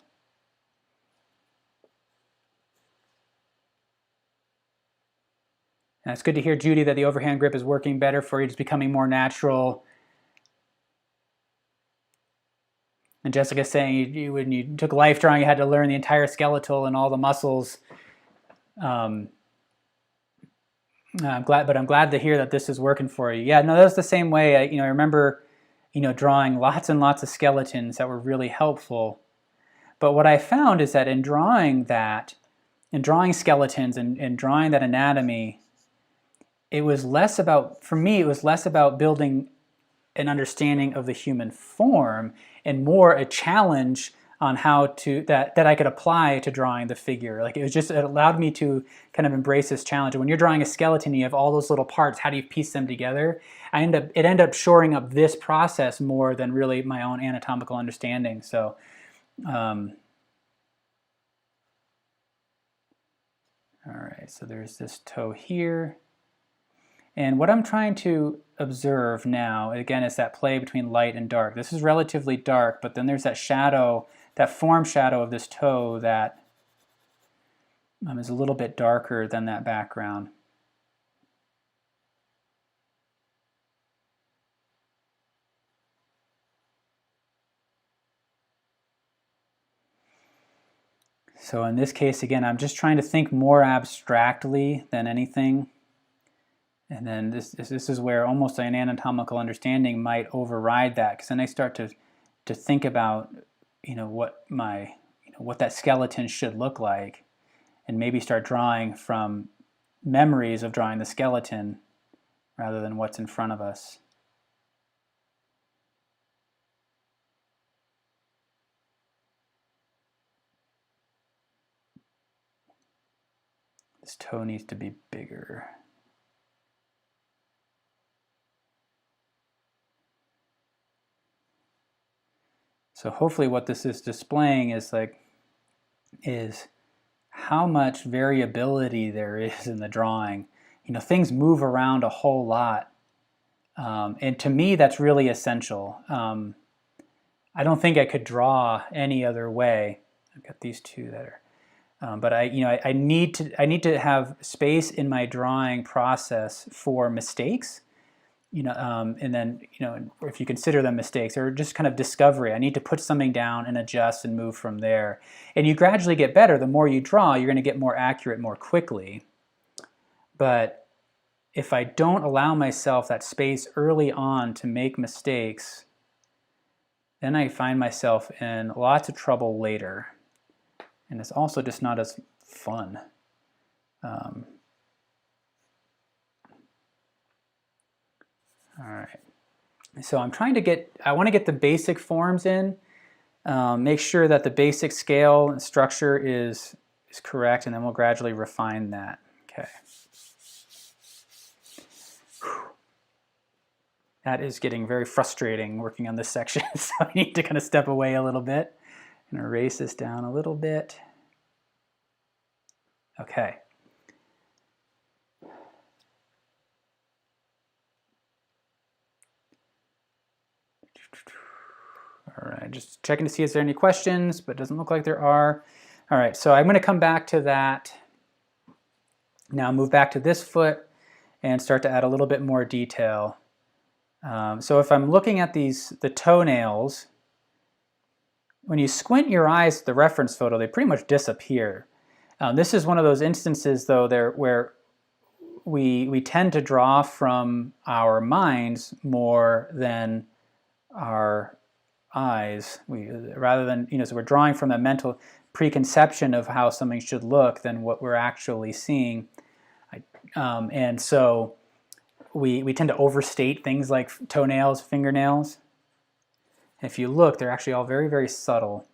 And it's good to hear, Judy, that the overhand grip is working better for you. It's becoming more natural. And Jessica's saying when you took life drawing, you had to learn the entire skeletal and all the muscles. I'm glad to hear that this is working for you. Yeah, no, that was the same way. I remember, drawing lots and lots of skeletons that were really helpful. But what I found is that in drawing skeletons and drawing that anatomy, it was less about, for me, it was less about building an understanding of the human form and more a challenge on how to, that I could apply to drawing the figure. Like it allowed me to kind of embrace this challenge. When you're drawing a skeleton, you have all those little parts, how do you piece them together? It ended up shoring up this process more than really my own anatomical understanding. So, all right, so there's this toe here. And what I'm trying to observe now, again, is that play between light and dark. This is relatively dark, but then there's that shadow, that form shadow of this toe that is a little bit darker than that background. So in this case, again, I'm just trying to think more abstractly than anything. And then this is where almost an anatomical understanding might override that, because then I start to think about, what that skeleton should look like, and maybe start drawing from memories of drawing the skeleton rather than what's in front of us. This toe needs to be bigger. So hopefully what this is displaying is how much variability there is in the drawing. You know, things move around a whole lot. And to me, that's really essential. I don't think I could draw any other way. I've got these two that are, but I need to have space in my drawing process for mistakes. And then, if you consider them mistakes or just kind of discovery, I need to put something down and adjust and move from there. And you gradually get better. The more you draw, you're going to get more accurate more quickly. But if I don't allow myself that space early on to make mistakes, then I find myself in lots of trouble later. And it's also just not as fun. All right, so I want to get the basic forms in, make sure that the basic scale and structure is correct, and then we'll gradually refine that. Okay. That is getting very frustrating working on this section, so I need to kind of step away a little bit and erase this down a little bit. Okay. All right, just checking to see if there are any questions, but it doesn't look like there are. All right, so I'm going to come back to that. Now move back to this foot and start to add a little bit more detail. So if I'm looking at the toenails, when you squint your eyes at the reference photo, they pretty much disappear. This is one of those instances, though, where we tend to draw from our minds more than our eyes. Rather than, so we're drawing from a mental preconception of how something should look than what we're actually seeing. And so we tend to overstate things like toenails, fingernails. If you look, they're actually all very, very subtle.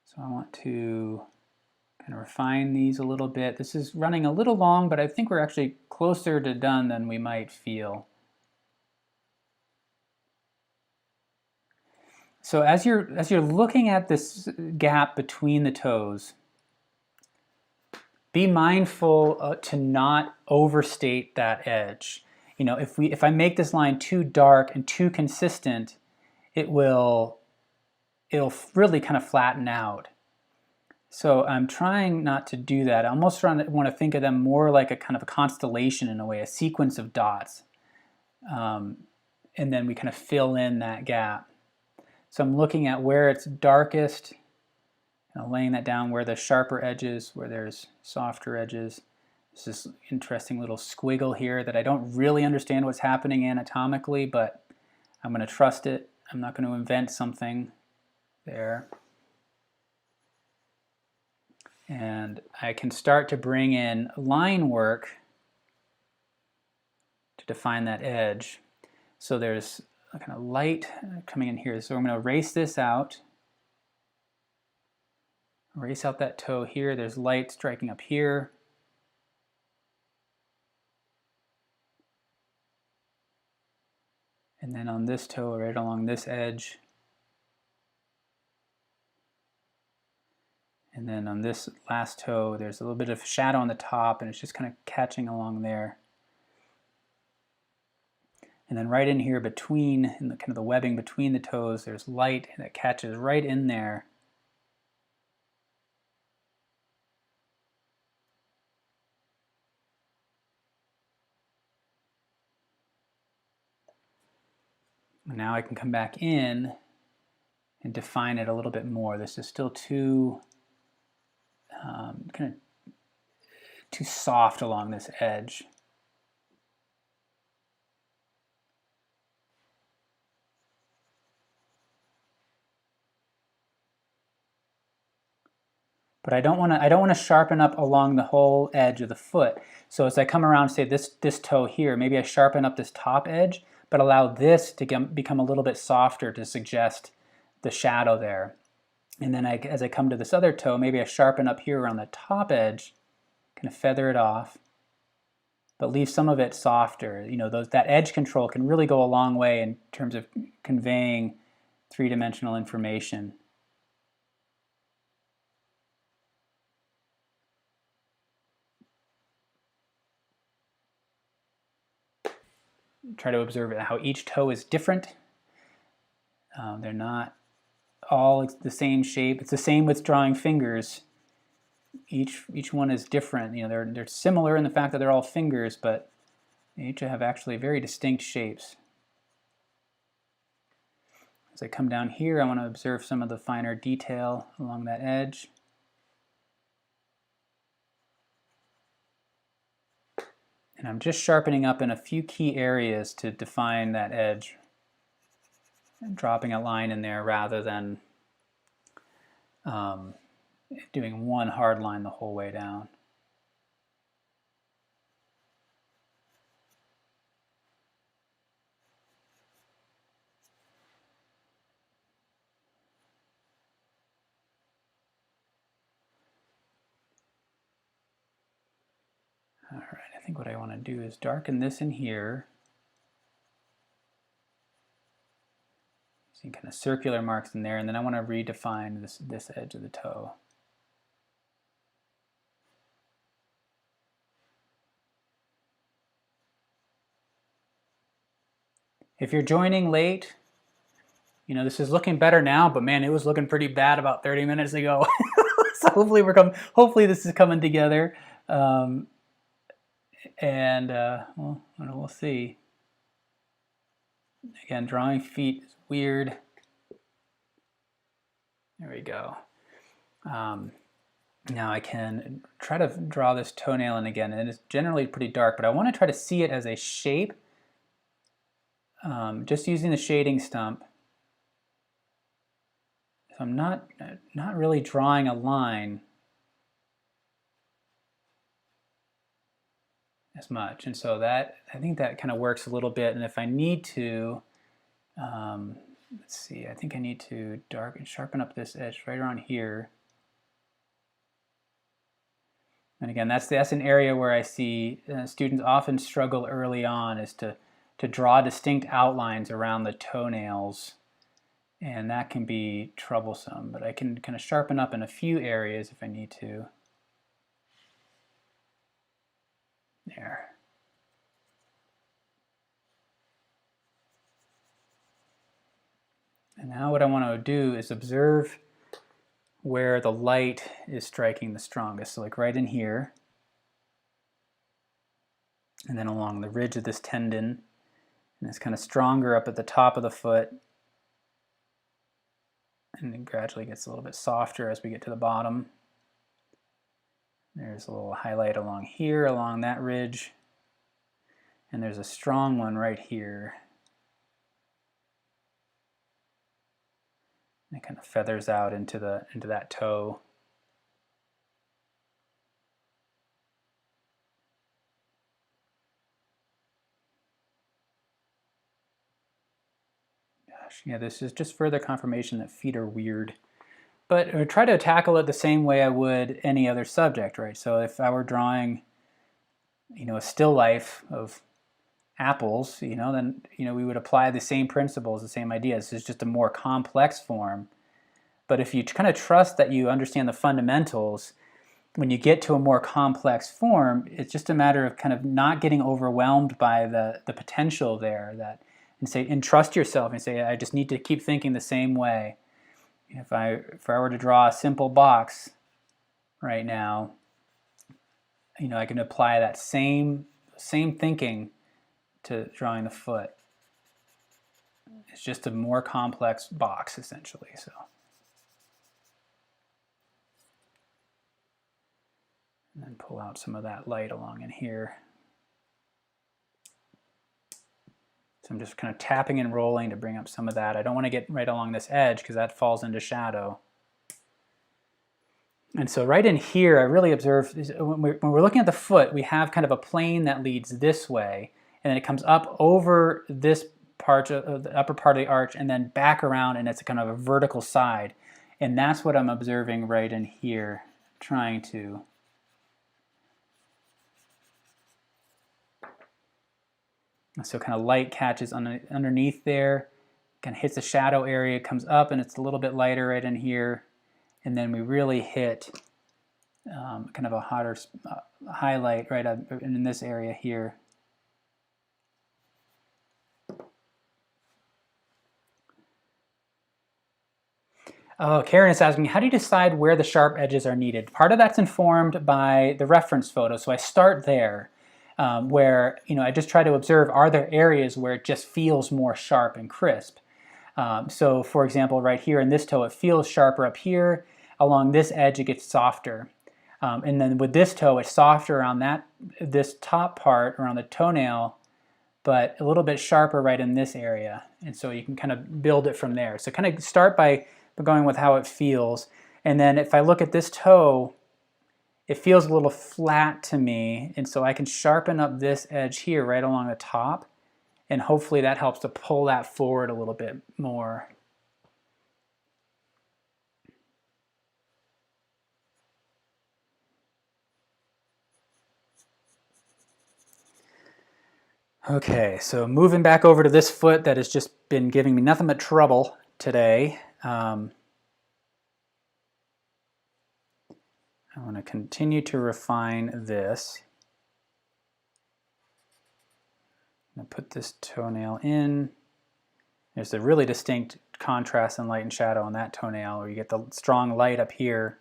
So I want to kind of refine these a little bit. This is running a little long, but I think we're actually closer to done than we might feel. So as you're looking at this gap between the toes, be mindful to not overstate that edge. If I make this line too dark and too consistent, it'll really kind of flatten out. So I'm trying not to do that. I almost want to think of them more like a kind of a constellation in a way, a sequence of dots. And then we kind of fill in that gap. So I'm looking at where it's darkest, and laying that down where the sharper edges, where there's softer edges. There's this interesting little squiggle here that I don't really understand what's happening anatomically, but I'm going to trust it. I'm not going to invent something there. And I can start to bring in line work to define that edge. So there's a kind of light coming in here. So I'm going to erase this out. Erase out that toe here. There's light striking up here. And then on this toe, right along this edge. And then on this last toe, there's a little bit of shadow on the top, and it's just kind of catching along there. And then right in here between, in the kind of the webbing between the toes, there's light that catches right in there. And now I can come back in and define it a little bit more. This is still too kind of too soft along this edge. But I don't want to sharpen up along the whole edge of the foot. So as I come around, say this toe here, maybe I sharpen up this top edge, but allow this to become a little bit softer to suggest the shadow there. And then as I come to this other toe, maybe I sharpen up here around the top edge, kind of feather it off, but leave some of it softer. That edge control can really go a long way in terms of conveying three-dimensional information. try to observe how each toe is different. They're not all the same shape. It's the same with drawing fingers. Each one is different. You know, they're similar in the fact that they're all fingers, but they each have actually very distinct shapes. As I come down here, I want to observe some of the finer detail along that edge. And I'm just sharpening up in a few key areas to define that edge. I'm dropping a line in there rather than doing one hard line the whole way down. All right, I think what I want to do is darken this in here. See kind of circular marks in there, and then I want to redefine this edge of the toe. If you're joining late, you know, this is looking better now, but man, it was looking pretty bad about 30 minutes ago. So hopefully this is coming together. Well, we'll see. Again, drawing feet is weird. There we go. Now I can try to draw this toenail in again, and it's generally pretty dark, but I want to try to see it as a shape, just using the shading stump. So I'm not really drawing a line as much, and so that I think that kind of works a little bit. And if I need to, let's see, I think I need to sharpen up this edge right around here. And again, that's an area where I see students often struggle early on, is to draw distinct outlines around the toenails, and that can be troublesome. But I can kind of sharpen up in a few areas if I need to. There. And now what I want to do is observe where the light is striking the strongest. So like right in here, and then along the ridge of this tendon, and it's kind of stronger up at the top of the foot, and it gradually gets a little bit softer as we get to the bottom. There's a little highlight along here, along that ridge, and there's a strong one right here. And it kind of feathers out into that toe. Gosh, yeah, this is just further confirmation that feet are weird. But I try to tackle it the same way I would any other subject, right? So if I were drawing, you know, a still life of apples, you know, then, you know, we would apply the same principles, the same ideas. It's just a more complex form. But if you kind of trust that you understand the fundamentals, when you get to a more complex form, it's just a matter of kind of not getting overwhelmed by the potential there, and trust yourself and say, I just need to keep thinking the same way. If I were to draw a simple box right now, you know, I can apply that same thinking to drawing the foot. It's just a more complex box, essentially. So, and then pull out some of that light along in here. So I'm just kind of tapping and rolling to bring up some of that. I don't want to get right along this edge because that falls into shadow. And so right in here, I really observe, when we're looking at the foot, we have kind of a plane that leads this way, and then it comes up over this part of the upper part of the arch, and then back around, and it's kind of a vertical side. And that's what I'm observing right in here, trying to. So kind of light catches underneath there, kind of hits the shadow area, comes up, and it's a little bit lighter right in here. And then we really hit kind of a hotter highlight right up in this area here. Oh, Karen is asking, how do you decide where the sharp edges are needed? Part of that's informed by the reference photo, so I start there, where I just try to observe, are there areas where it just feels more sharp and crisp? So for example, right here in this toe, it feels sharper up here. Along this edge, it gets softer. And then with this toe, it's softer around this top part, around the toenail, but a little bit sharper right in this area. And so you can kind of build it from there. So kind of start by going with how it feels. And then if I look at this toe, it feels a little flat to me. And so I can sharpen up this edge here right along the top. And hopefully that helps to pull that forward a little bit more. Okay, so moving back over to this foot that has just been giving me nothing but trouble today. I want to continue to refine this. I'm going to put this toenail in. There's a really distinct contrast in light and shadow on that toenail, where you get the strong light up here.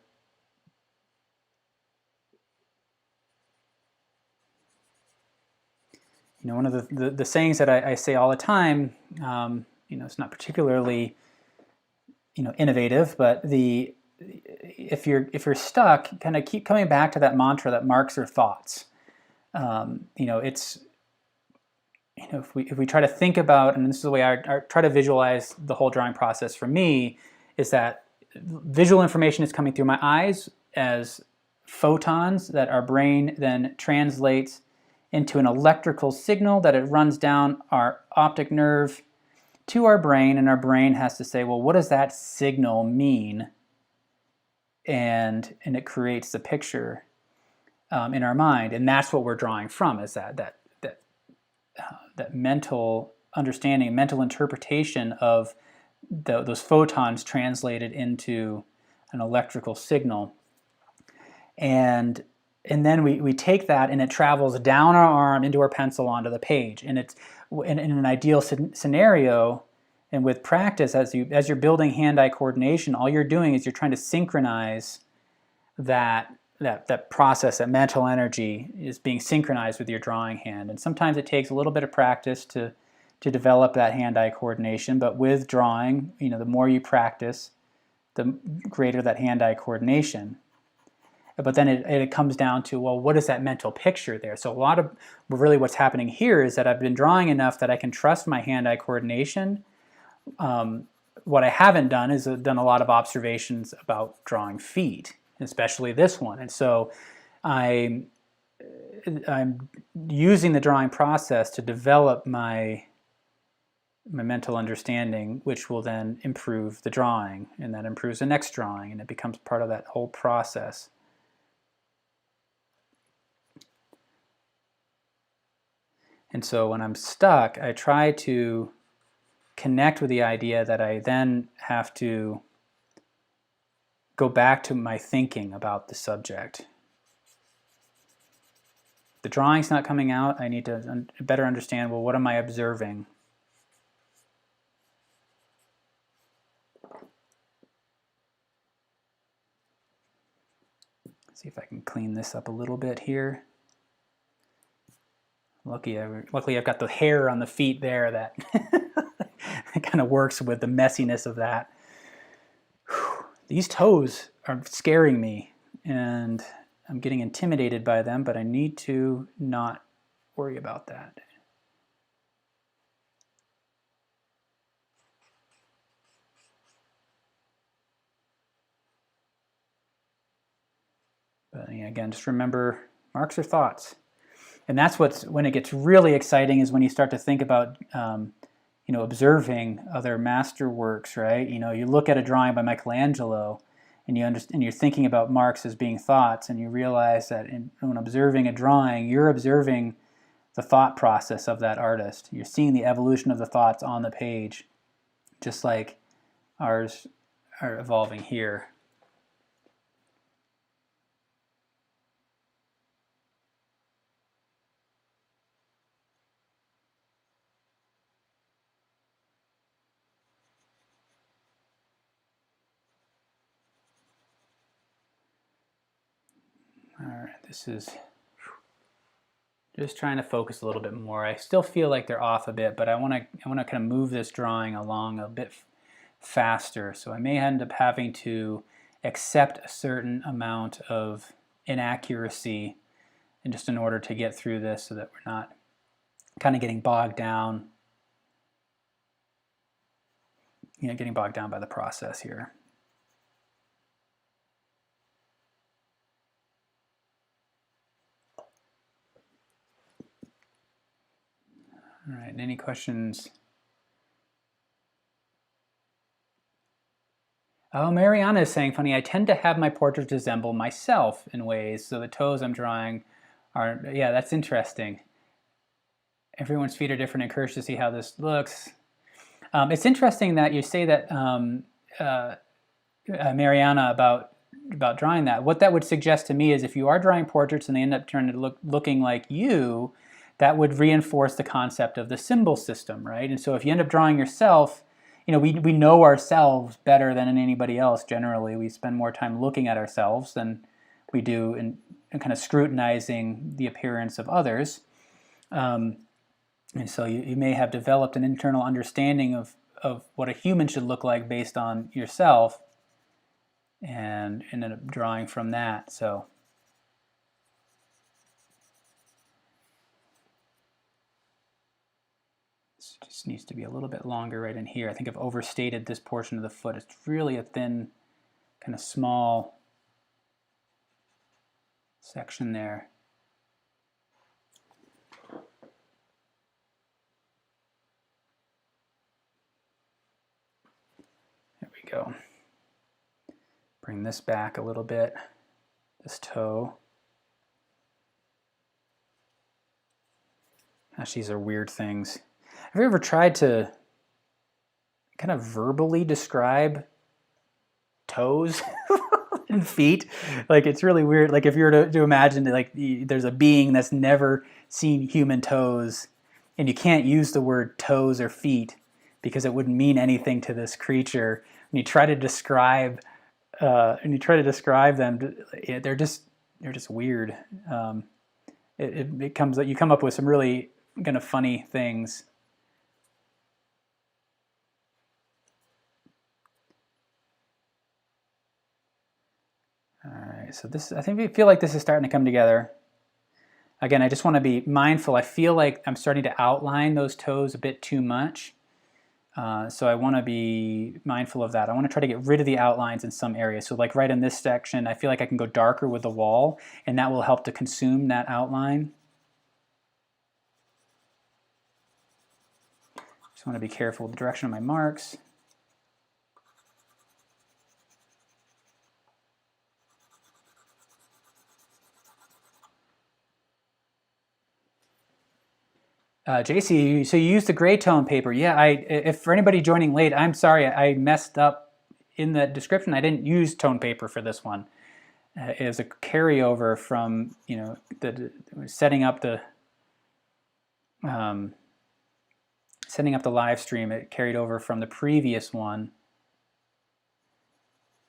One of the sayings that I say all the time, it's not particularly, innovative, but if you're stuck, kind of keep coming back to that mantra that marks are thoughts. If we try to think about, and this is the way I try to visualize the whole drawing process for me, is that visual information is coming through my eyes as photons that our brain then translates into an electrical signal that it runs down our optic nerve to our brain, and our brain has to say, well, what does that signal mean? And it creates the picture in our mind, and that's what we're drawing from, is that mental understanding, mental interpretation of those photons translated into an electrical signal. And then we take that, and it travels down our arm into our pencil onto the page. And it's in an ideal scenario, and with practice, as you're building hand-eye coordination, all you're doing is you're trying to synchronize that process, that mental energy is being synchronized with your drawing hand. And sometimes it takes a little bit of practice to develop that hand-eye coordination. But with drawing, the more you practice, the greater that hand-eye coordination. But then it comes down to, well, what is that mental picture there? So really what's happening here is that I've been drawing enough that I can trust my hand-eye coordination. What I haven't done is done a lot of observations about drawing feet, especially this one. And so I'm using the drawing process to develop my mental understanding, which will then improve the drawing, and that improves the next drawing, and it becomes part of that whole process. And so when I'm stuck, I try to connect with the idea that I then have to go back to my thinking about the subject. The drawing's not coming out. I need to better understand, well, what am I observing? See if I can clean this up a little bit here. Luckily I've got the hair on the feet there that it kind of works with the messiness of that. Whew. These toes are scaring me, and I'm getting intimidated by them, but I need to not worry about that. But again, just remember, marks are thoughts. And that's when it gets really exciting, is when you start to think about observing other masterworks, right? You look at a drawing by Michelangelo, and you're thinking about marks as being thoughts, and you realize that when observing a drawing, you're observing the thought process of that artist. You're seeing the evolution of the thoughts on the page, just like ours are evolving here. this is just trying to focus a little bit more. I still feel like they're off a bit, but I want to kind of move this drawing along a bit faster. So I may end up having to accept a certain amount of inaccuracy and just in order to get through this so that we're not kind of getting bogged down, getting bogged down by the process here. All right, any questions? Oh, Mariana is saying, funny, I tend to have my portraits resemble myself in ways, so the toes I'm drawing are, yeah, that's interesting. Everyone's feet are different. Encouraged to see how this looks. It's interesting that you say that, Mariana, about drawing that. What that would suggest to me is if you are drawing portraits and they end up turning to looking like you, that would reinforce the concept of the symbol system, right? And so if you end up drawing yourself, we know ourselves better than anybody else generally. We spend more time looking at ourselves than we do in kind of scrutinizing the appearance of others. And so you may have developed an internal understanding of what a human should look like based on yourself and ended up drawing from that. So this just needs to be a little bit longer right in here. I think I've overstated this portion of the foot. It's really a thin, kind of small section there. There we go. Bring this back a little bit, this toe. Gosh, these are weird things. Have you ever tried to kind of verbally describe toes and feet? Like, it's really weird. Like, if you were to imagine that, like, there's a being that's never seen human toes, and you can't use the word toes or feet because it wouldn't mean anything to this creature. And you try to describe them, they're just weird. It comes that you come up with some really kind of funny things. All right, so this, I think we feel like this is starting to come together. Again, I just want to be mindful. I feel like I'm starting to outline those toes a bit too much. So I want to be mindful of that. I want to try to get rid of the outlines in some areas. So like right in this section, I feel like I can go darker with the wall, and that will help to consume that outline. Just want to be careful with the direction of my marks. JC, so you used the gray tone paper. Yeah, if for anybody joining late, I'm sorry, I messed up in the description. I didn't use tone paper for this one. It was a carryover from, setting up the live stream. It carried over from the previous one.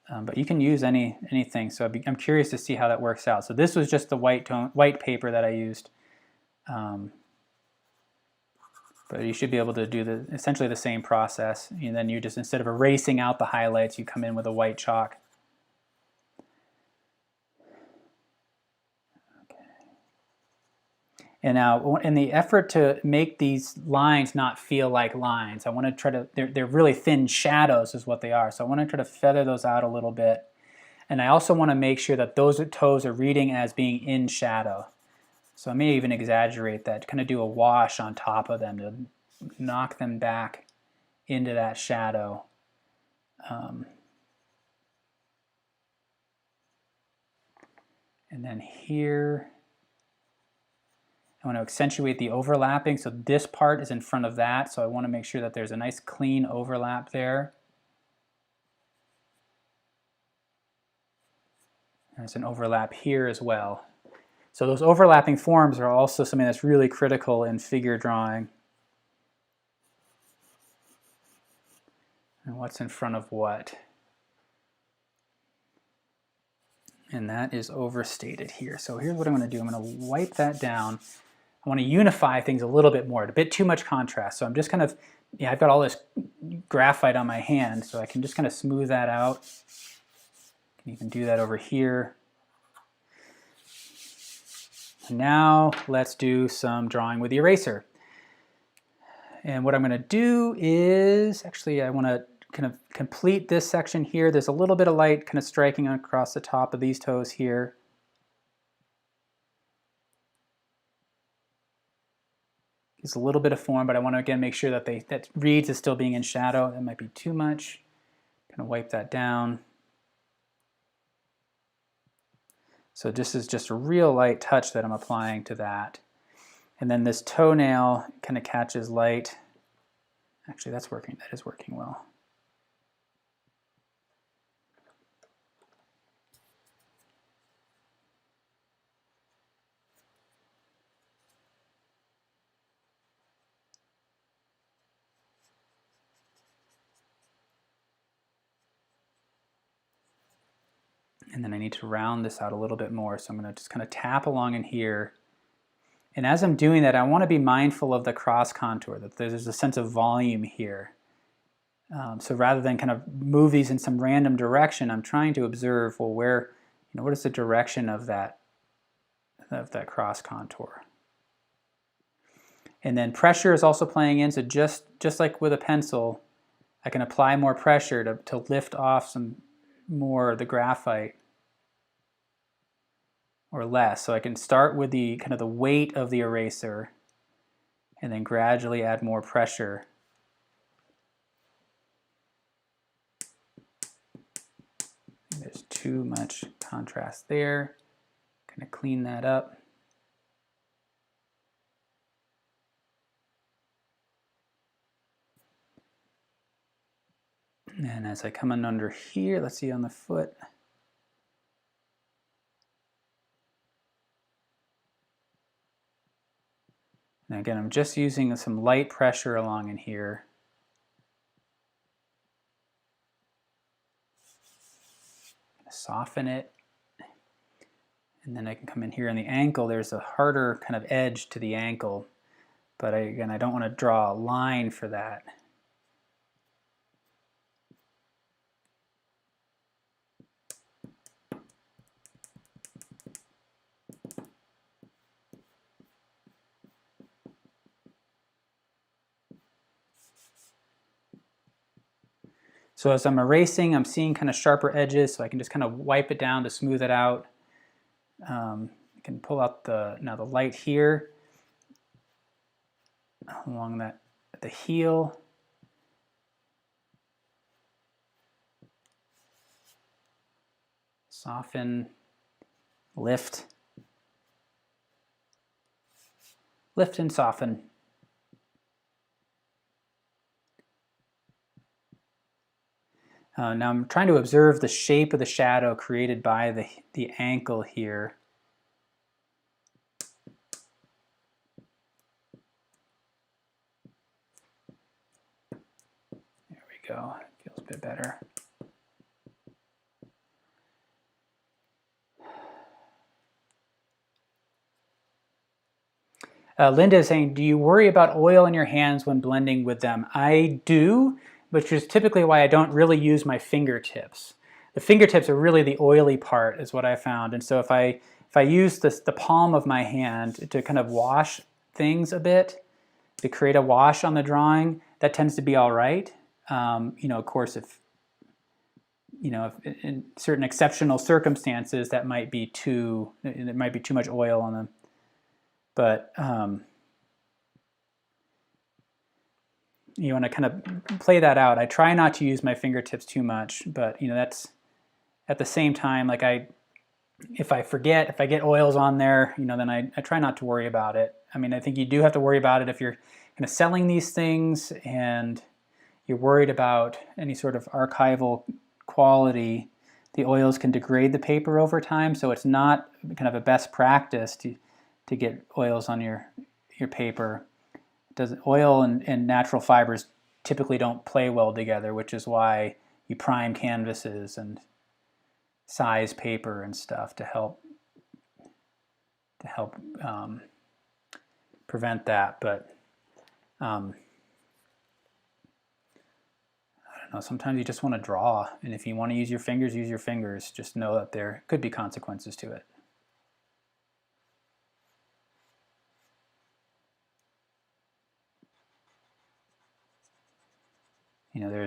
But you can use anything. So I'm curious to see how that works out. So this was just the white paper that I used. But you should be able to do essentially the same process. And then you just, instead of erasing out the highlights, you come in with a white chalk. Okay. And now, in the effort to make these lines not feel like lines, I want to try to, they're really thin shadows is what they are. So I want to try to feather those out a little bit. And I also want to make sure that those toes are reading as being in shadow. So I may even exaggerate that, kind of do a wash on top of them to knock them back into that shadow. And then here, I want to accentuate the overlapping. So this part is in front of that. So I want to make sure that there's a nice clean overlap there. There's an overlap here as well. So those overlapping forms are also something that's really critical in figure drawing. And what's in front of what. And that is overstated here. So here's what I'm going to do. I'm going to wipe that down. I want to unify things a little bit more. A bit too much contrast. So I'm just kind of, I've got all this graphite on my hand, so I can just kind of smooth that out. I can even do that over here. And now let's do some drawing with the eraser. And what I'm going to do is, actually I want to kind of complete this section here. There's a little bit of light kind of striking across the top of these toes here. Gives a little bit of form, but I want to again make sure that that reeds is still being in shadow. That might be too much. Kind of wipe that down. So this is just a real light touch that I'm applying to that. And then this toenail kind of catches light. Actually, that's working. That is working well. And then I need to round this out a little bit more. So I'm going to just kind of tap along in here. And as I'm doing that, I want to be mindful of the cross contour, that there's a sense of volume here. So rather than kind of move these in some random direction, I'm trying to observe, well, where, what is the direction of that cross contour? And then pressure is also playing in, so just like with a pencil, I can apply more pressure to lift off some more of the graphite or less. So I can start with the kind of the weight of the eraser and then gradually add more pressure. There's too much contrast there. Kind of clean that up. And as I come in under here, let's see on the foot. And again, I'm just using some light pressure along in here. Soften it. And then I can come in here on the ankle. There's a harder kind of edge to the ankle. But again, I don't want to draw a line for that. So as I'm erasing, I'm seeing kind of sharper edges, so I can just kind of wipe it down to smooth it out. I can pull out the light here along the heel. Soften, lift, lift and soften. Now I'm trying to observe the shape of the shadow created by the ankle here. There we go, it feels a bit better. Linda is saying, do you worry about oil in your hands when blending with them? I do, which is typically why I don't really use my fingertips. The fingertips are really the oily part, is what I found. And so if I use the palm of my hand to kind of wash things a bit, to create a wash on the drawing, that tends to be all right. Of course, if in certain exceptional circumstances, that might be too much oil on them. But you want to kind of play that out. I try not to use my fingertips too much, but that's at the same time, like if I get oils on there, then I try not to worry about it. I mean, I think you do have to worry about it if you're kind of selling these things and you're worried about any sort of archival quality. The oils can degrade the paper over time, so it's not kind of a best practice to get oils on your paper. Oil and natural fibers typically don't play well together, which is why you prime canvases and size paper and stuff to help prevent that. But I don't know, sometimes you just want to draw, and if you want to use your fingers, use your fingers. Just know that there could be consequences to it. You know,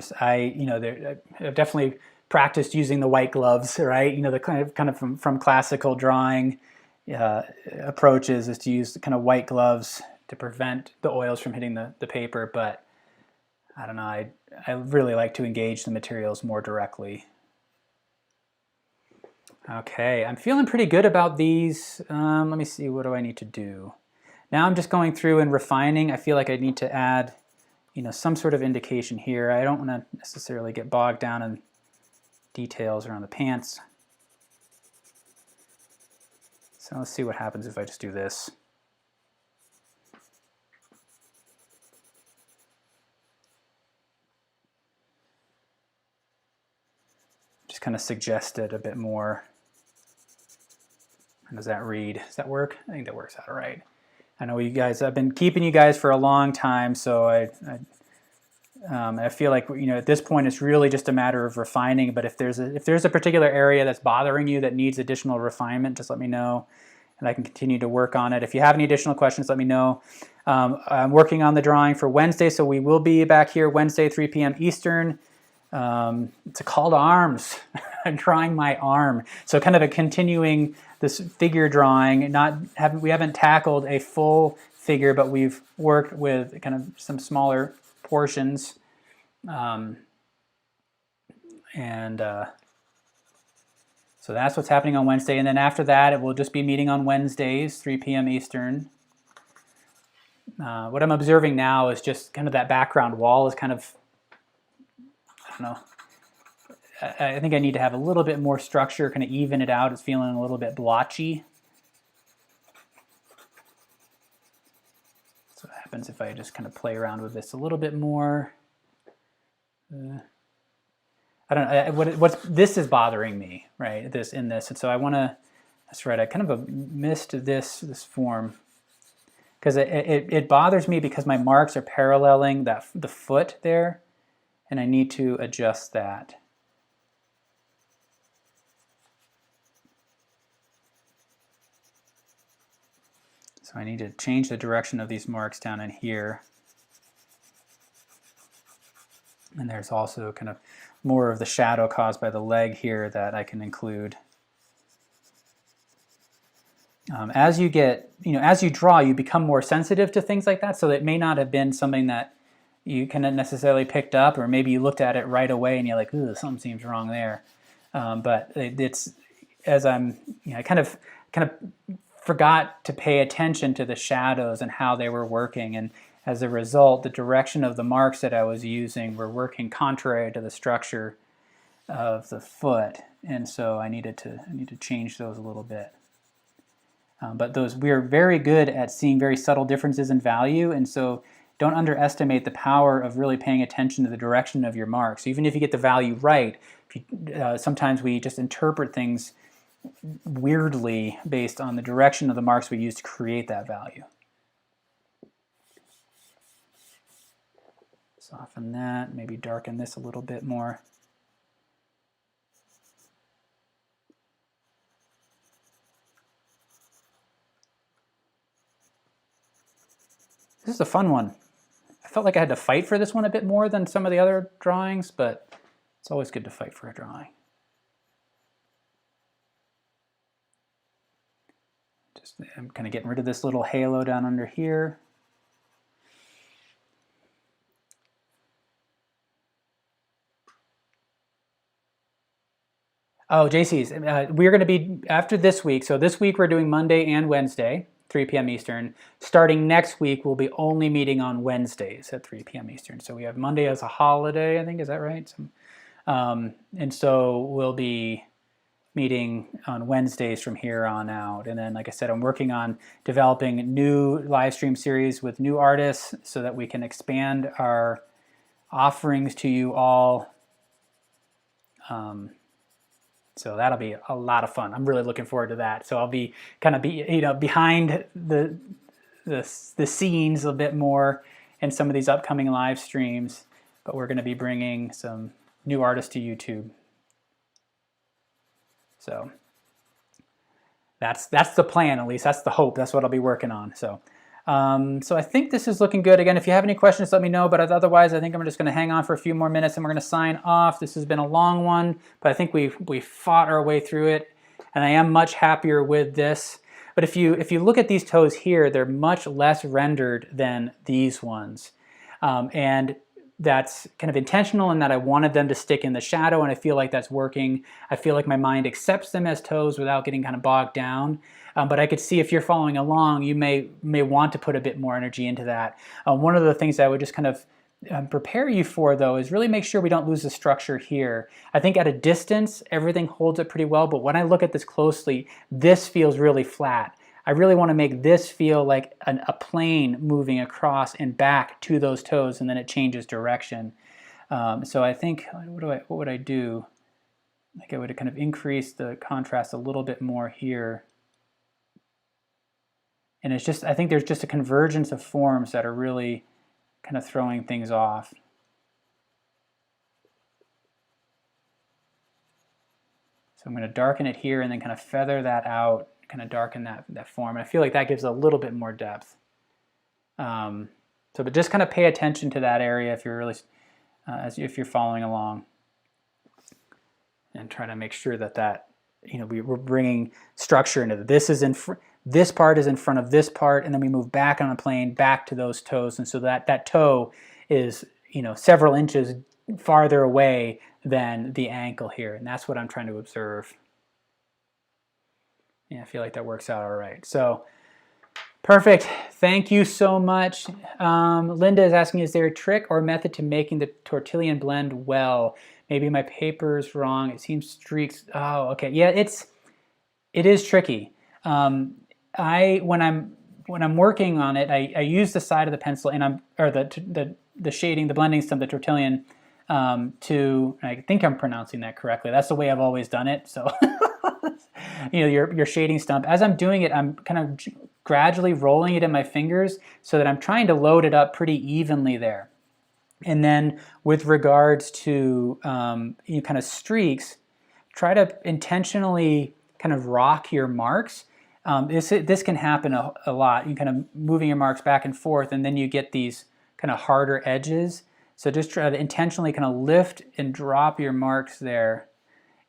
I've definitely practiced using the white gloves, right? You know, the kind of from classical drawing approaches is to use the kind of white gloves to prevent the oils from hitting the paper. But I don't know, I really like to engage the materials more directly. Okay, I'm feeling pretty good about these. Let me see, what do I need to do? Now I'm just going through and refining. I feel like I need to add, you know, some sort of indication here. I don't want to necessarily get bogged down in details around the pants. So let's see what happens if I just do this. Just kind of suggest it a bit more. How does that read? Does that work? I think that works out all right. I know you guys, I've been keeping you guys for a long time, so I feel like, you know, at this point it's really just a matter of refining. But if there's a particular area that's bothering you that needs additional refinement, just let me know, and I can continue to work on it. If you have any additional questions, let me know. I'm working on the drawing for Wednesday, so we will be back here Wednesday, 3 p.m. Eastern. It's a call to arms. I'm drawing my arm, so kind of a continuing this figure drawing. We haven't tackled a full figure, but we've worked with kind of some smaller portions, so that's what's happening on Wednesday. And then after that, it will just be meeting on Wednesdays, 3 p.m. Eastern. What I'm observing now is just kind of that background wall is kind of, I don't know, I think I need to have a little bit more structure, kind of even it out. It's feeling a little bit blotchy. So what happens if I just kind of play around with this a little bit more? I don't know, this is bothering me, right? This, and so I want to, that's right, I kind of missed this form, because it bothers me because my marks are paralleling the foot there, and I need to adjust that. So I need to change the direction of these marks down in here. And there's also kind of more of the shadow caused by the leg here that I can include. As you get, as you draw, you become more sensitive to things like that. So it may not have been something that you kind of necessarily picked up, or maybe you looked at it right away and you're like, ooh, something seems wrong there. But it's, as I kind of forgot to pay attention to the shadows and how they were working, and as a result, the direction of the marks that I was using were working contrary to the structure of the foot, and so I need to change those a little bit. But we're very good at seeing very subtle differences in value, and so don't underestimate the power of really paying attention to the direction of your marks. Even if you get the value right, sometimes we just interpret things weirdly based on the direction of the marks we use to create that value. Soften that, maybe darken this a little bit more. This is a fun one. I felt like I had to fight for this one a bit more than some of the other drawings, but it's always good to fight for a drawing. I'm kind of getting rid of this little halo down under here. Oh, JC's, we're going to be, after this week, so this week we're doing Monday and Wednesday, 3 p.m. Eastern. Starting next week, we'll be only meeting on Wednesdays at 3 p.m. Eastern. So we have Monday as a holiday, I think, is that right? And so we'll be meeting on Wednesdays from here on out. And then, like I said, I'm working on developing new live stream series with new artists so that we can expand our offerings to you all. So that'll be a lot of fun. I'm really looking forward to that. So I'll be kind of behind the scenes a bit more in some of these upcoming live streams, but we're going to be bringing some new artists to YouTube. So that's the plan, at least. That's the hope. That's what I'll be working on. So I think this is looking good. Again, if you have any questions, let me know. But otherwise, I think I'm just going to hang on for a few more minutes and we're going to sign off. This has been a long one, but I think we fought our way through it, and I am much happier with this. But if you look at these toes here, they're much less rendered than these ones. And that's kind of intentional in that I wanted them to stick in the shadow, and I feel like that's working. I feel like my mind accepts them as toes without getting kind of bogged down. But I could see if you're following along, you may want to put a bit more energy into that. One of the things I would just kind of prepare you for, though, is really make sure we don't lose the structure here. I think at a distance, everything holds up pretty well, but when I look at this closely, this feels really flat. I really want to make this feel like a plane moving across and back to those toes, and then it changes direction. So I think, what would I do? I think I would kind of increase the contrast a little bit more here. And it's just, I think there's just a convergence of forms that are really kind of throwing things off. So I'm going to darken it here and then kind of feather that out, kind of darken that form. And I feel like that gives a little bit more depth. But just kind of pay attention to that area if you're really, if you're following along, and try to make sure that we're bringing structure into it. This part is in front of this part, and then we move back on the plane back to those toes, and so that toe is several inches farther away than the ankle here, and that's what I'm trying to observe. Yeah, I feel like that works out all right. So perfect. Thank you so much. Linda is asking, is there a trick or method to making the tortillon blend well? Maybe my paper's wrong. It seems streaks. Oh, okay. Yeah, it is tricky. When I'm working on it, I use the side of the pencil and the shading, the blending stump, the tortillon, I think I'm pronouncing that correctly. That's the way I've always done it. So your shading stump. As I'm doing it, I'm kind of gradually rolling it in my fingers so that I'm trying to load it up pretty evenly there. And then with regards to kind of streaks, try to intentionally kind of rock your marks. This can happen a lot. You kind of moving your marks back and forth, and then you get these kind of harder edges. So just try to intentionally kind of lift and drop your marks there,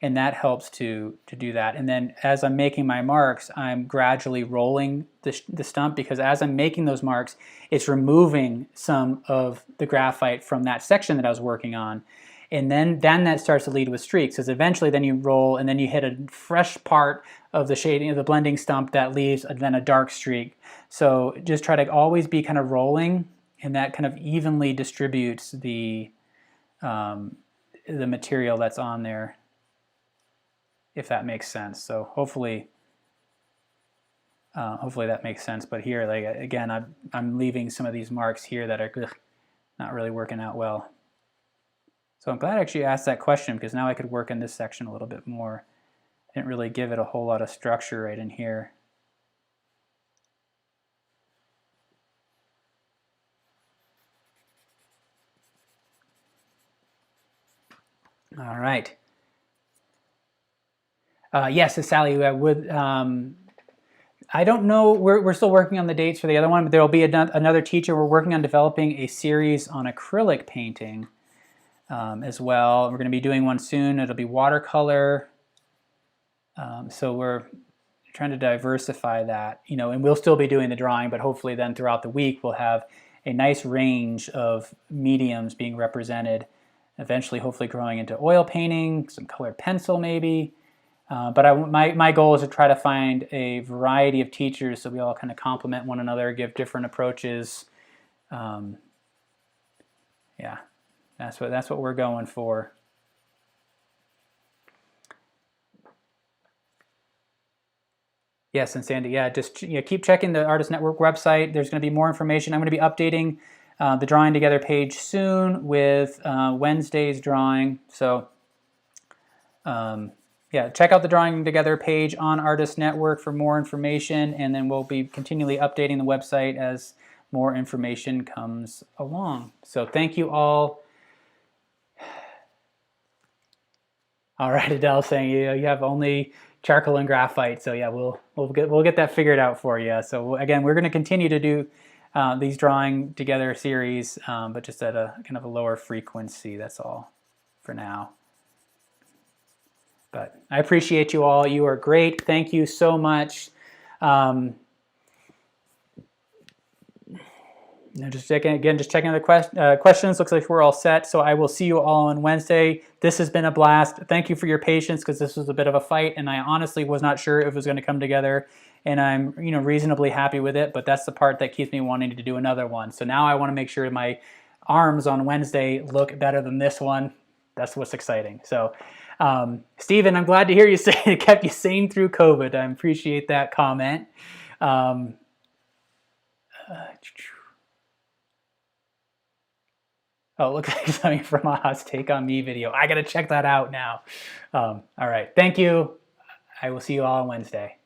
and that helps to do that. And then as I'm making my marks, I'm gradually rolling the stump, because as I'm making those marks, it's removing some of the graphite from that section that I was working on. And then that starts to lead with streaks, because eventually then you roll and then you hit a fresh part of the shading of the blending stump that leaves then a dark streak. So just try to always be kind of rolling, and that kind of evenly distributes the material that's on there, if that makes sense. So hopefully that makes sense. But here, like again, I'm leaving some of these marks here that are not really working out well. So I'm glad I actually asked that question, because now I could work in this section a little bit more. I didn't really give it a whole lot of structure right in here. All right. Yes, Sally, I don't know, we're still working on the dates for the other one, but there will be another teacher. We're working on developing a series on acrylic painting as well. We're going to be doing one soon. It'll be watercolor. So we're trying to diversify that, and we'll still be doing the drawing, but hopefully then throughout the week we'll have a nice range of mediums being represented, eventually hopefully growing into oil painting, some colored pencil maybe. But my goal is to try to find a variety of teachers so we all kind of complement one another, give different approaches. Yeah, that's what we're going for. Yes, and Sandy, yeah, just keep checking the Artist Network website. There's going to be more information. I'm going to be updating the Drawing Together page soon with Wednesday's drawing. So yeah, check out the Drawing Together page on Artist Network for more information, and then we'll be continually updating the website as more information comes along. So thank you all. All right, Adele saying you have only charcoal and graphite, so yeah, we'll get that figured out for you. So again, we're going to continue to do these Drawing Together series, but just at a kind of a lower frequency. That's all for now. But I appreciate you all. You are great. Thank you so much. Just checking the questions. Looks like we're all set. So I will see you all on Wednesday. This has been a blast. Thank you for your patience, because this was a bit of a fight, and I honestly was not sure if it was going to come together. And I'm reasonably happy with it. But that's the part that keeps me wanting to do another one. So now I want to make sure my arms on Wednesday look better than this one. That's what's exciting. So, Stephen, I'm glad to hear you say it kept you sane through COVID. I appreciate that comment. Oh, it looks like something from a Hot Take on Me video. I got to check that out now. All right. Thank you. I will see you all on Wednesday.